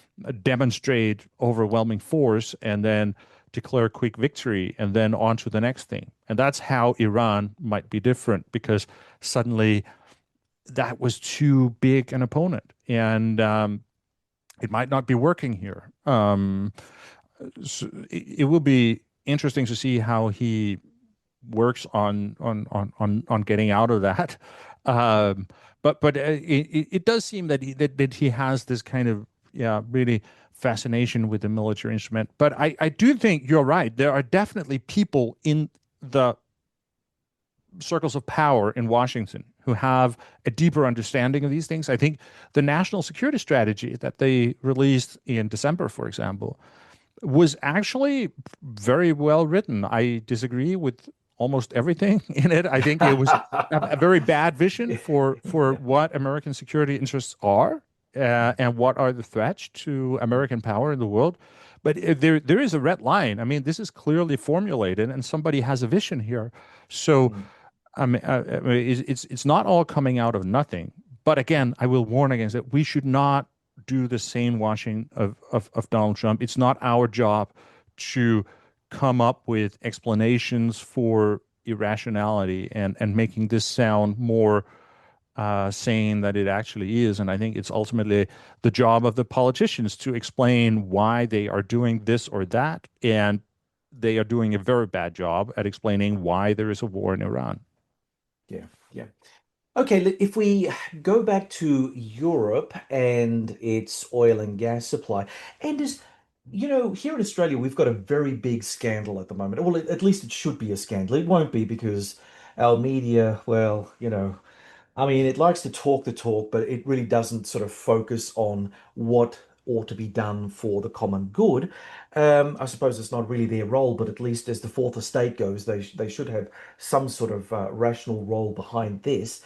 demonstrate overwhelming force and then declare quick victory and then on to the next thing. And that's how Iran might be different because suddenly that was too big an opponent. And it might not be working here. So it will be interesting to see how he works on getting out of that. Um, but it does seem that that he has this kind of yeah really fascination with the military instrument. But I do think you're right. There are definitely people in the circles of power in Washington who have a deeper understanding of these things. I think the national security strategy that they released in December, for example, was actually very well written. I disagree with almost everything in it. I think it was a very bad vision for what American security interests are and what are the threats to American power in the world. But there is a red line. I mean, this is clearly formulated, and somebody has a vision here. So Mm, I mean, it's not all coming out of nothing. But again, I will warn against it. We should not do the same washing of Donald Trump. It's not our job to come up with explanations for irrationality and making this sound more sane than it actually is. And I think it's ultimately the job of the politicians to explain why they are doing this or that. And they are doing a very bad job at explaining why there is a war in Iran. yeah, yeah. Okay, if we go back to Europe and its oil and gas supply, and as you know, here in Australia, we've got a very big scandal at the moment. Well, at least it should be a scandal. It won't be because our media, well, I mean, it likes to talk the talk, but it really doesn't sort of focus on what ought to be done for the common good. I suppose it's not really their role, but at least as the fourth estate goes, they should have some sort of rational role behind this.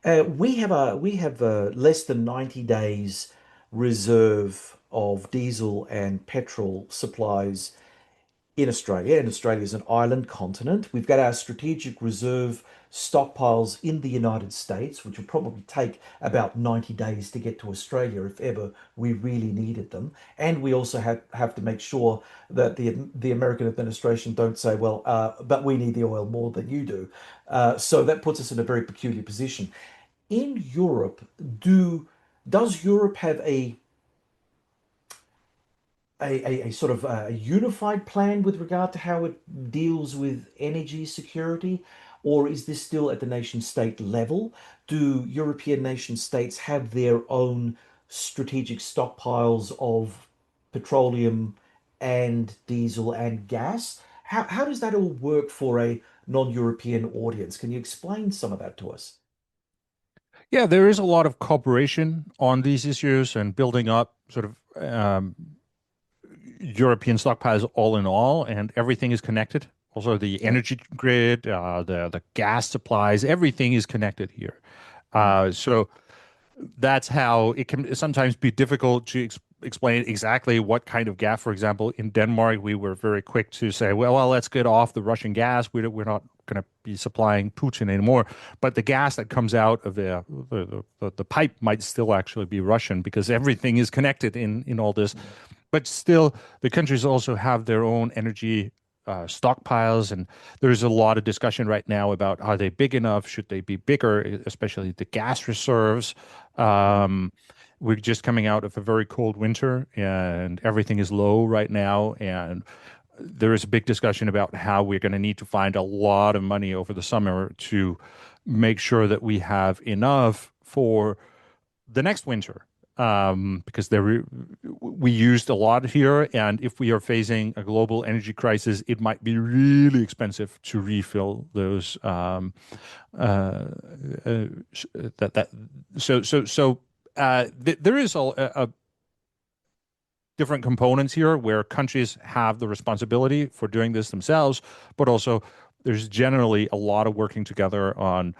We have less than 90 days reserve of diesel and petrol supplies in Australia, and Australia is an island continent. We've got our strategic reserve stockpiles in the United States, which will probably take about 90 days to get to Australia if ever we really needed them. And we also have to make sure that the American administration don't say, well, but we need the oil more than you do. So that puts us in a very peculiar position. In Europe, does Europe have a sort of a unified plan with regard to how it deals with energy security, or is this still at the nation state level? Do European nation states have their own strategic stockpiles of petroleum and diesel and gas? How does that all work for a non-European audience? Can you explain some of that to us? Yeah, there is a lot of cooperation on these issues and building up sort of European stockpiles all in all, and everything is connected. Also, the Yeah. energy grid, the gas supplies, everything is connected here. Mm, So that's how it can sometimes be difficult to explain exactly what kind of gas. For example, in Denmark, we were very quick to say, well, let's get off the Russian gas. We're not going to be supplying Putin anymore. But the gas that comes out of the pipe might still actually be Russian because everything is connected in all this. mm, But still, the countries also have their own energy stockpiles, and there's a lot of discussion right now about are they big enough? Should they be bigger? Especially the gas reserves. mm, Um, we're just coming out of a very cold winter, and everything is low right now. And there is a big discussion about how we're going to need to find a lot of money over the summer to make sure that we have enough for the next winter because we used a lot here, and if we are facing a global energy crisis, it might be really expensive to refill those. Uh, uh, that that there is a different components here where countries have the responsibility for doing this themselves, but also there's generally a lot of working together on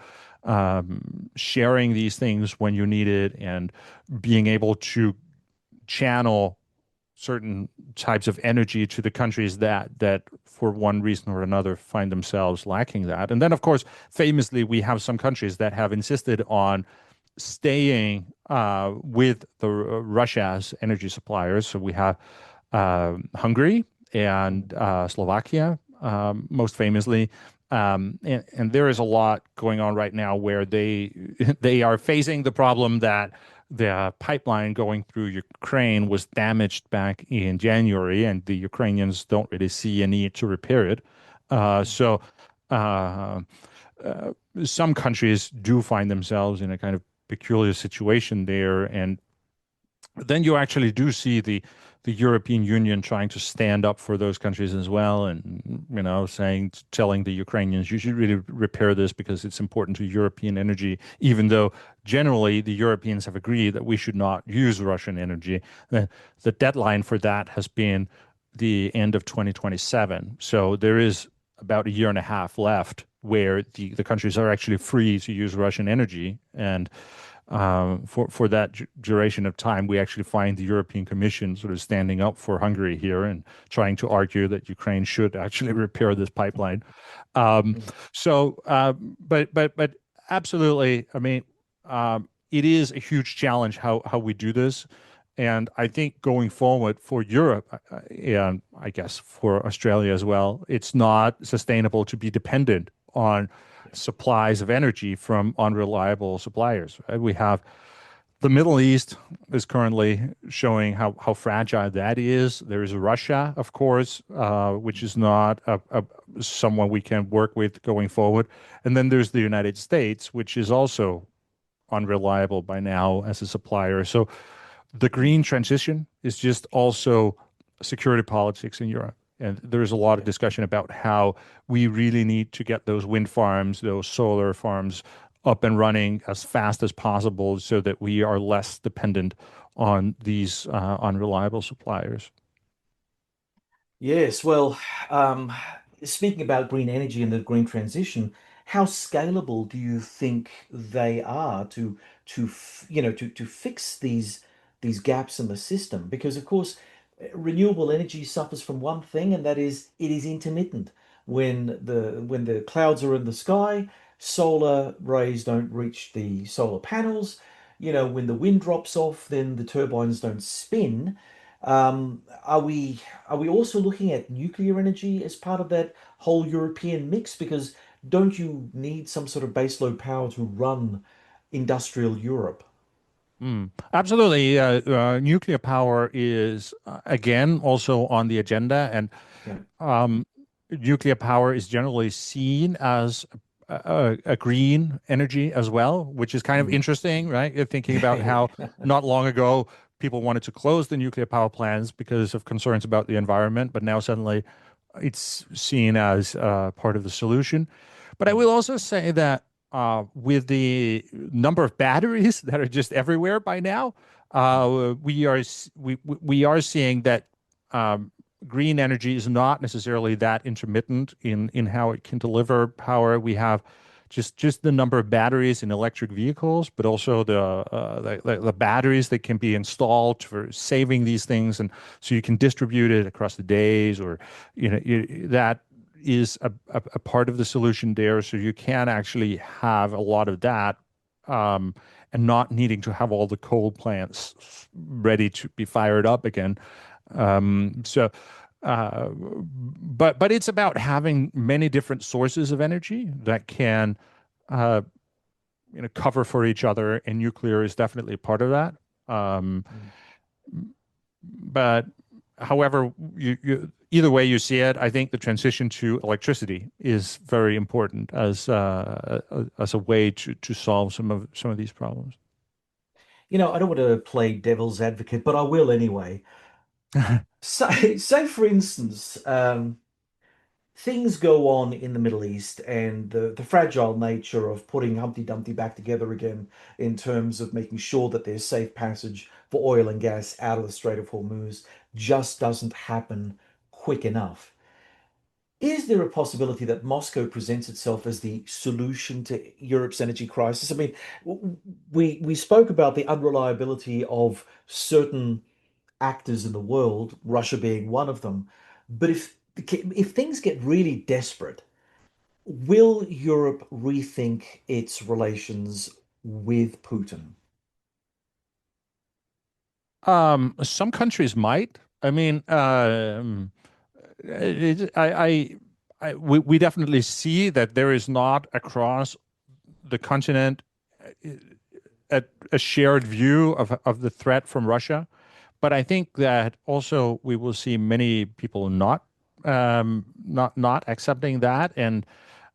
sharing these things when you need it and being able to channel certain types of energy to the countries that for one reason or another find themselves lacking that. And then, of course, famously, we have some countries that have insisted on staying with the Russia's energy suppliers. So we have Hungary and Slovakia, most famously. And there is a lot going on right now where they they are facing the problem that the pipeline going through Ukraine was damaged back in January, and the Ukrainians don't really see a need to repair it. So uh, uh, some countries do find themselves in a kind of peculiar situation there, and then you actually do see the European Union trying to stand up for those countries as well, and saying, telling the Ukrainians, you should really repair this because it's important to European energy, even though generally the Europeans have agreed that we should not use Russian energy. The deadline for that has been the end of 2027. So there is about a year and a half left where the countries are actually free to use Russian energy. And for that duration of time, we actually find the European Commission sort of standing up for Hungary here and trying to argue that Ukraine should actually repair this pipeline. Um, Mm. but absolutely, I mean, it is a huge challenge how we do this. And I think going forward for Europe, and I guess for Australia as well, it's not sustainable to be dependent on Yeah. supplies of energy from unreliable suppliers. Right? We have the Middle East is currently showing how fragile that is. There is Russia, of course, which is not someone we can work with going forward. And then there's the United States, which is also unreliable by now as a supplier. So the green transition is just also security politics in Europe. And there's a lot of Yeah. discussion about how we really need to get those wind farms, those solar farms up and running as fast as possible so that we are less dependent on these unreliable suppliers. Yes, well, um, speaking about green energy and the green transition, how scalable do you think they are to fix these gaps in the system? Because of course, renewable energy suffers from one thing, and that is it is intermittent. When the clouds are in the sky, solar rays don't reach the solar panels. When the wind drops off, then the turbines don't spin. Are we also looking at nuclear energy as part of that whole European mix? Because don't you need some sort of baseload power to run industrial Europe? Absolutely. Nuclear power is, again, also on the agenda. And Yeah. um, nuclear power is generally seen as a green energy as well, which is kind of Mm. interesting, right? You're thinking about how Yeah. not long ago people wanted to close the nuclear power plants because of concerns about the environment, but now suddenly it's seen as part of the solution. But I Mm. will also say that with the number of batteries that are just everywhere by now, we are seeing that um, green energy is not necessarily that intermittent in how it can deliver power. We have just the number of batteries in electric vehicles, but also the batteries that can be installed for saving these things, and so you can distribute it across the days, or that is a part of the solution there. So you can actually have a lot of that, um, and not needing to have all the coal plants ready to be fired up again. So, but it's about having many different sources of energy that can, uh, cover for each other, and nuclear is definitely a part of that. Um, Mm. but however, either way you see it, I think the transition to electricity is very important as a way to solve some of these problems. I don't want to play devil's advocate, but I will anyway. Say for instance, things go on in the Middle East and the fragile nature of putting Humpty Dumpty back together again in terms of making sure that there's safe passage for oil and gas out of the Strait of Hormuz just doesn't happen quick enough. Is there a possibility that Moscow presents itself as the solution to Europe's energy crisis? I mean, we spoke about the unreliability of certain actors in the world, Russia being one of them. But if things get really desperate, will Europe rethink its relations with Putin? Some countries might. I mean, we definitely see that there is not across the continent a shared view of the threat from Russia. But I think that also we will see many people not accepting that, and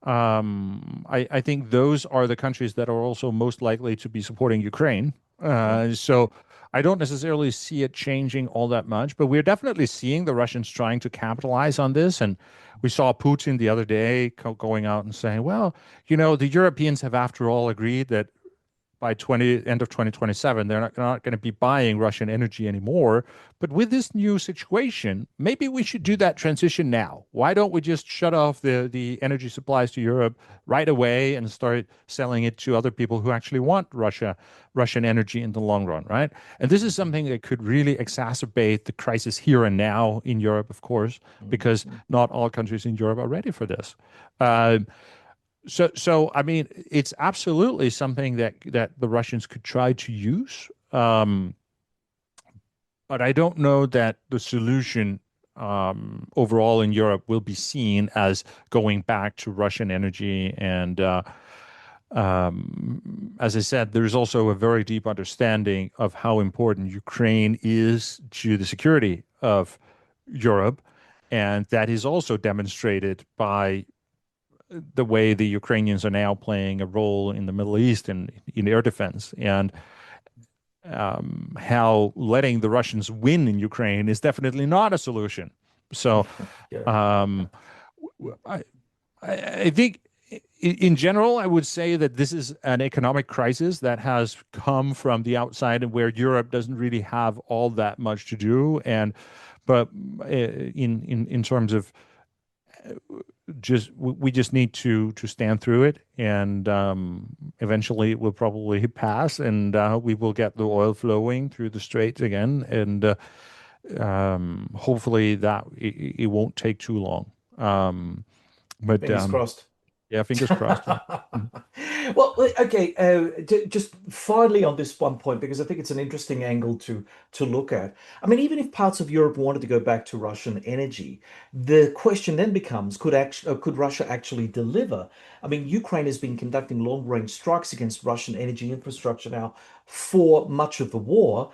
I think those are the countries that are also most likely to be supporting Ukraine. Yeah. So I don't necessarily see it changing all that much, but we're definitely seeing the Russians trying to capitalize on this. And we saw Putin the other day going out and saying, well, the Europeans have after all agreed that by end of 2027, they're not going to be buying Russian energy anymore. But with this new situation, maybe we should do that transition now. Why don't we just shut off the energy supplies to Europe right away and start selling it to other people who actually want Russian energy in the long run, right? And this is something that could really exacerbate the crisis here and now in Europe, of course, because Mhm. not all countries in Europe are ready for this. Uh, so I mean, it's absolutely something that the Russians could try to use, but I don't know that the solution overall in Europe will be seen as going back to Russian energy. And as I said, there's also a very deep understanding of how important Ukraine is to the security of Europe, and that is also demonstrated by the way the Ukrainians are now playing a role in the Middle East and in air defense, and how letting the Russians win in Ukraine is definitely not a solution. So Yeah. um, I, I think in general, I would say that this is an economic crisis that has come from the outside and where Europe doesn't really have all that much to do. And but in terms of we just need to stand through it, and eventually it will probably pass, and we will get the oil flowing through the straits again, and hopefully that it won't take too long. But Fingers crossed. yeah, fingers crossed. Yeah. Mhm. Well, okay. Just finally on this one point, because I think it's an interesting angle to look at. I mean, even if parts of Europe wanted to go back to Russian energy, the question then becomes: could Russia actually deliver? I mean, Ukraine has been conducting long-range strikes against Russian energy infrastructure now for much of the war.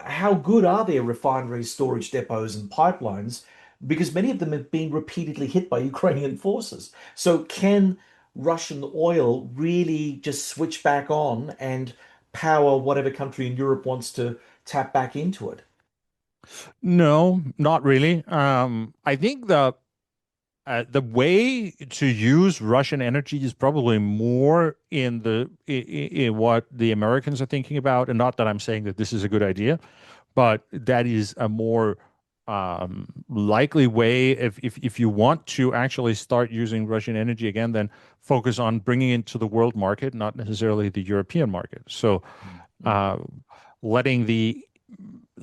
How good are their refineries, storage depots, and pipelines? Because many of them have been repeatedly hit by Ukrainian forces. So can Russian oil really just switch back on and power whatever country in Europe wants to tap back into it? No, not really. I think the way to use Russian energy is probably more in what the Americans are thinking about, and not that I'm saying that this is a good idea, but that is a more likely way. If you want to actually start using Russian energy again, then focus on bringing it to the world market, not necessarily the European market. So Mm, uh, letting the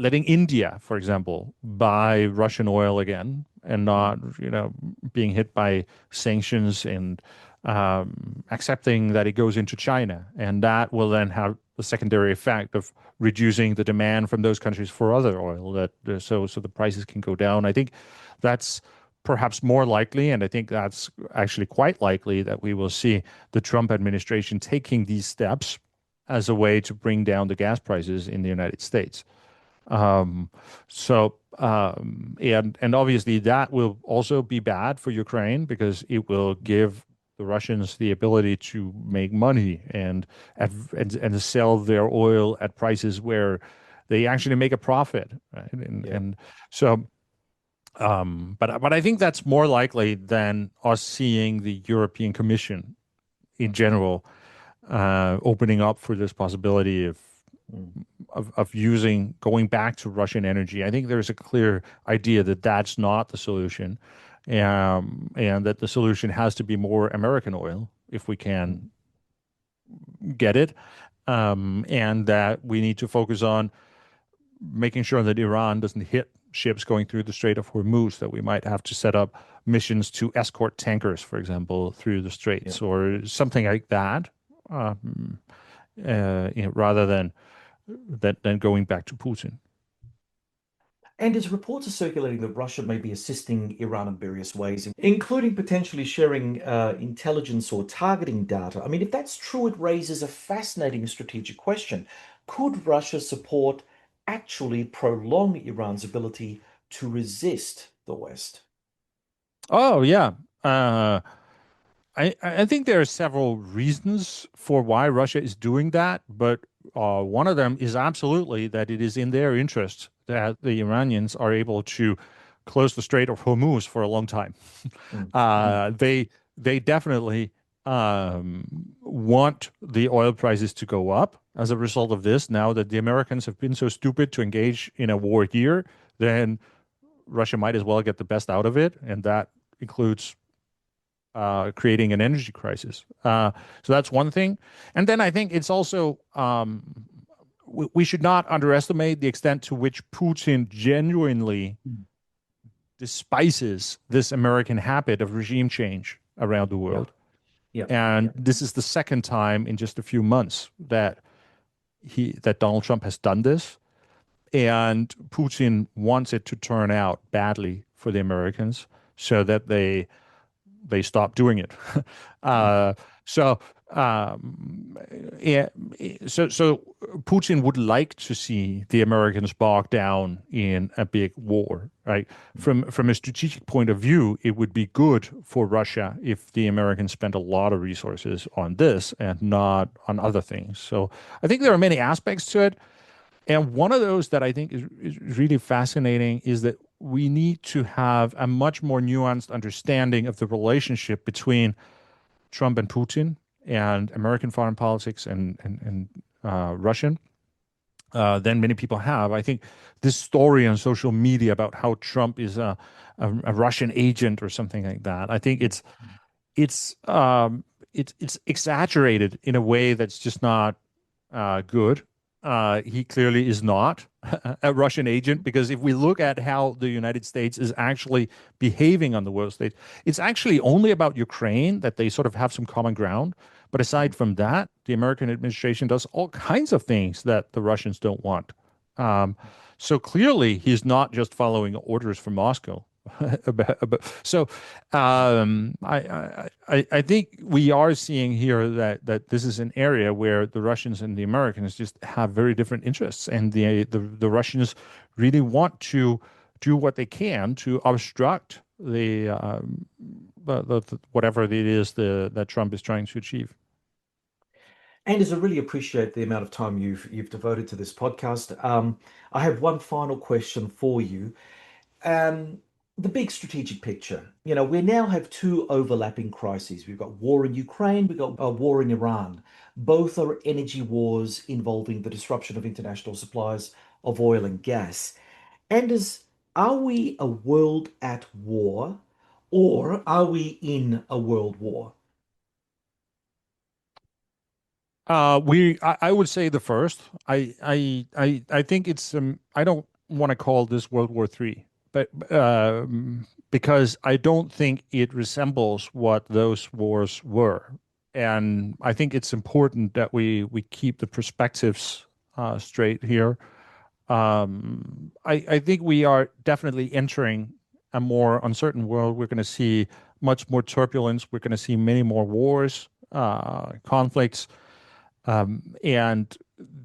letting India, for example, buy Russian oil again and not, mm, being hit by sanctions, and accepting that it goes into China, and that will then have the secondary effect of reducing the demand from those countries for other oil, so the prices can go down. I think that's perhaps more likely, and I think that's actually quite likely that we will see the Trump administration taking these steps as a way to bring down the gas prices in the United States. Um, and obviously that will also be bad for Ukraine because it will give the Russians the ability to make money and sell their oil at prices where they actually make a profit, right? yeah. And so, but I think that's more likely than us seeing the European Commission in general opening up for this possibility Mm, of using going back to Russian energy. I think there's a clear idea that that's not the solution, and that the solution has to be more American oil if we mm, can get it, and that we need to focus on making sure that Iran doesn't hit ships going through the Strait of Hormuz, that we might have to set up missions to escort tankers, for example, through the yeah. straits or something like that. rather than going back to Putin. And as reports are circulating that Russia may be assisting Iran in various ways, including potentially sharing intelligence or targeting data. I mean, if that's true, it raises a fascinating strategic question. Could Russia's support actually prolong Iran's ability to resist the West? Oh yeah. Uh, I think there are several reasons for why Russia is doing that, but one of them is absolutely that it is in their interest that the Iranians are able to close the Strait of Hormuz for a long time. Mm, mm, They definitely want the oil prices to go up as a result of this. Now that the Americans have been so stupid to engage in a war here, then Russia might as well get the best out of it, and that includes creating an energy crisis. So that's one thing. And then I think it's also we should not underestimate the extent to which Putin genuinely mm. despises this American habit of regime change around the Yeah, world. yeah, And yeah. this is the second time in just a few months that Donald Trump has done this. And Putin wants it to turn out badly for the Americans so that they stop doing it. Mm, uh, so um, yeah, so Putin would like to see the Americans bogged down in a big war, right? mm, From a strategic point of view, it would be good for Russia if the Americans spent a lot of resources on this and not on other things. So I think there are many aspects to it. And one of those that I think is really fascinating is that we need to have a much more nuanced understanding of the relationship between Trump and Putin and American foreign politics and Russian than many people have. I think this story on social media about how Trump is a Russian agent or something like that, I think it's um, it's exaggerated in a way that's just not good. He clearly is not a Russian agent because if we look at how the United States is actually behaving on the world stage, it's actually only about Ukraine that they sort of have some common ground. But mm, aside from that, the American administration does all kinds of things that the Russians don't want. Um, so clearly, he's not just following orders from Moscow. So I think we are seeing here that this is an area where the Russians and the Americans just have very different interests, and the Russians really want to do what they can to obstruct whatever it is that Trump is trying to achieve. Anders, I really appreciate the amount of time you've devoted to this podcast. I have one final question for you. Um, the big strategic picture. We now have two overlapping crises. We've got war in Ukraine, we've got a war in Iran. Both are energy wars involving the disruption of international supplies of oil and gas. Anders, are we a world at war, or are we in a world war? I would say the first. I think it's I don't want to call this World War III, but because I don't think it resembles what those wars were, and I think it's important that we keep the perspectives straight here. I think we are definitely entering a more uncertain world. We're going to see much more turbulence. We're going to see many more wars, conflicts. And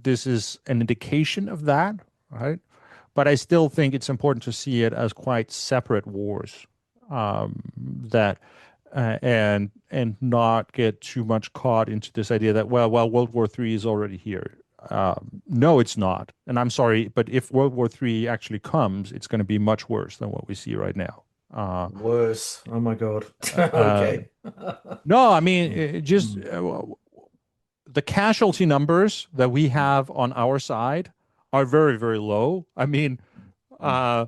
this is an indication of that, right? But I still think it's important to see it as quite separate wars that and not get too much caught into this idea that well World War III is already here. No, it's not. And I'm sorry, but if World War III actually comes, it's going to be much worse than what we see right now. Uh, Worse. Oh my God. uh, Okay. no, I mean, Mm, just mm, the casualty numbers that we have on our side are very, very low. I mean, mm. uh,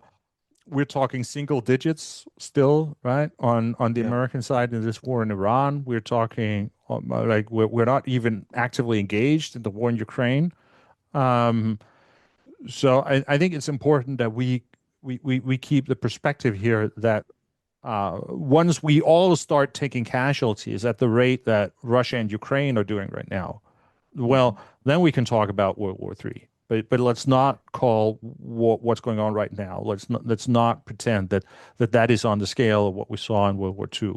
we're talking single digits still, right? On the Yeah. American side in this war in Iran, we're talking like we're not even actively engaged in the war in Ukraine. Um, so I think it's important that we keep the perspective here that once we all start taking casualties at the rate that Russia and Ukraine are doing right now, well, then we can talk about World War III. But let's not call what's going on right now. Let's not pretend that is on the scale of what we saw in World War II.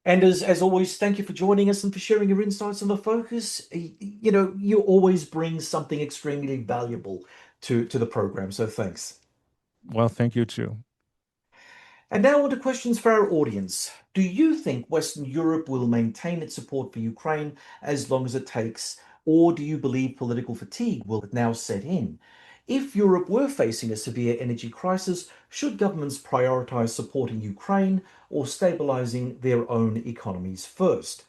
And as always, thank you for joining us and for sharing your insights on the focus. You know, you always bring something extremely valuable to the program. So thanks. Well, thank you too. And now on to questions for our audience. Do you think Western Europe will maintain its support for Ukraine as long as it takes, or do you believe political fatigue will now set in? If Europe were facing a severe energy crisis, should governments prioritize supporting Ukraine or stabilizing their own economies first?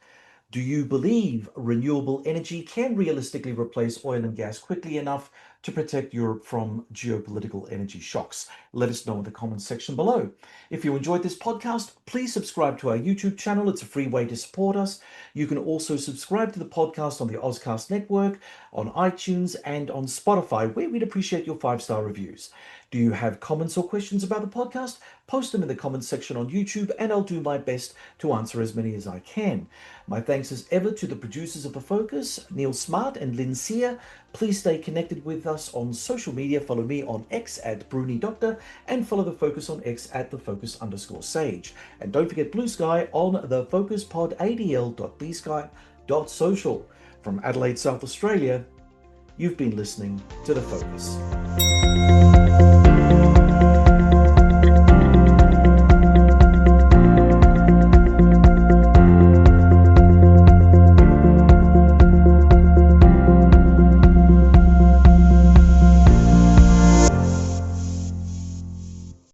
Do you believe renewable energy can realistically replace oil and gas quickly enough to protect Europe from geopolitical energy shocks? Let us know in the comments section below. If you enjoyed this podcast, please subscribe to our YouTube channel. It's a free way to support us. You can also subscribe to the podcast on the Ozcast network, on iTunes, and on Spotify, where we'd appreciate your 5-star reviews. Do you have comments or questions about the podcast? Post them in the comments section on YouTube, and I'll do my best to answer as many as I can. My thanks as ever to the producers of The Focus, Neil Smart and Lynn Sear. Please stay connected with us on social media. Follow me on X at BruniDoctor and follow The Focus on X at TheFocus_Sage. And don't forget Blue Sky on the focuspodadl.bsky.social. From Adelaide, South Australia, you've been listening to The Focus.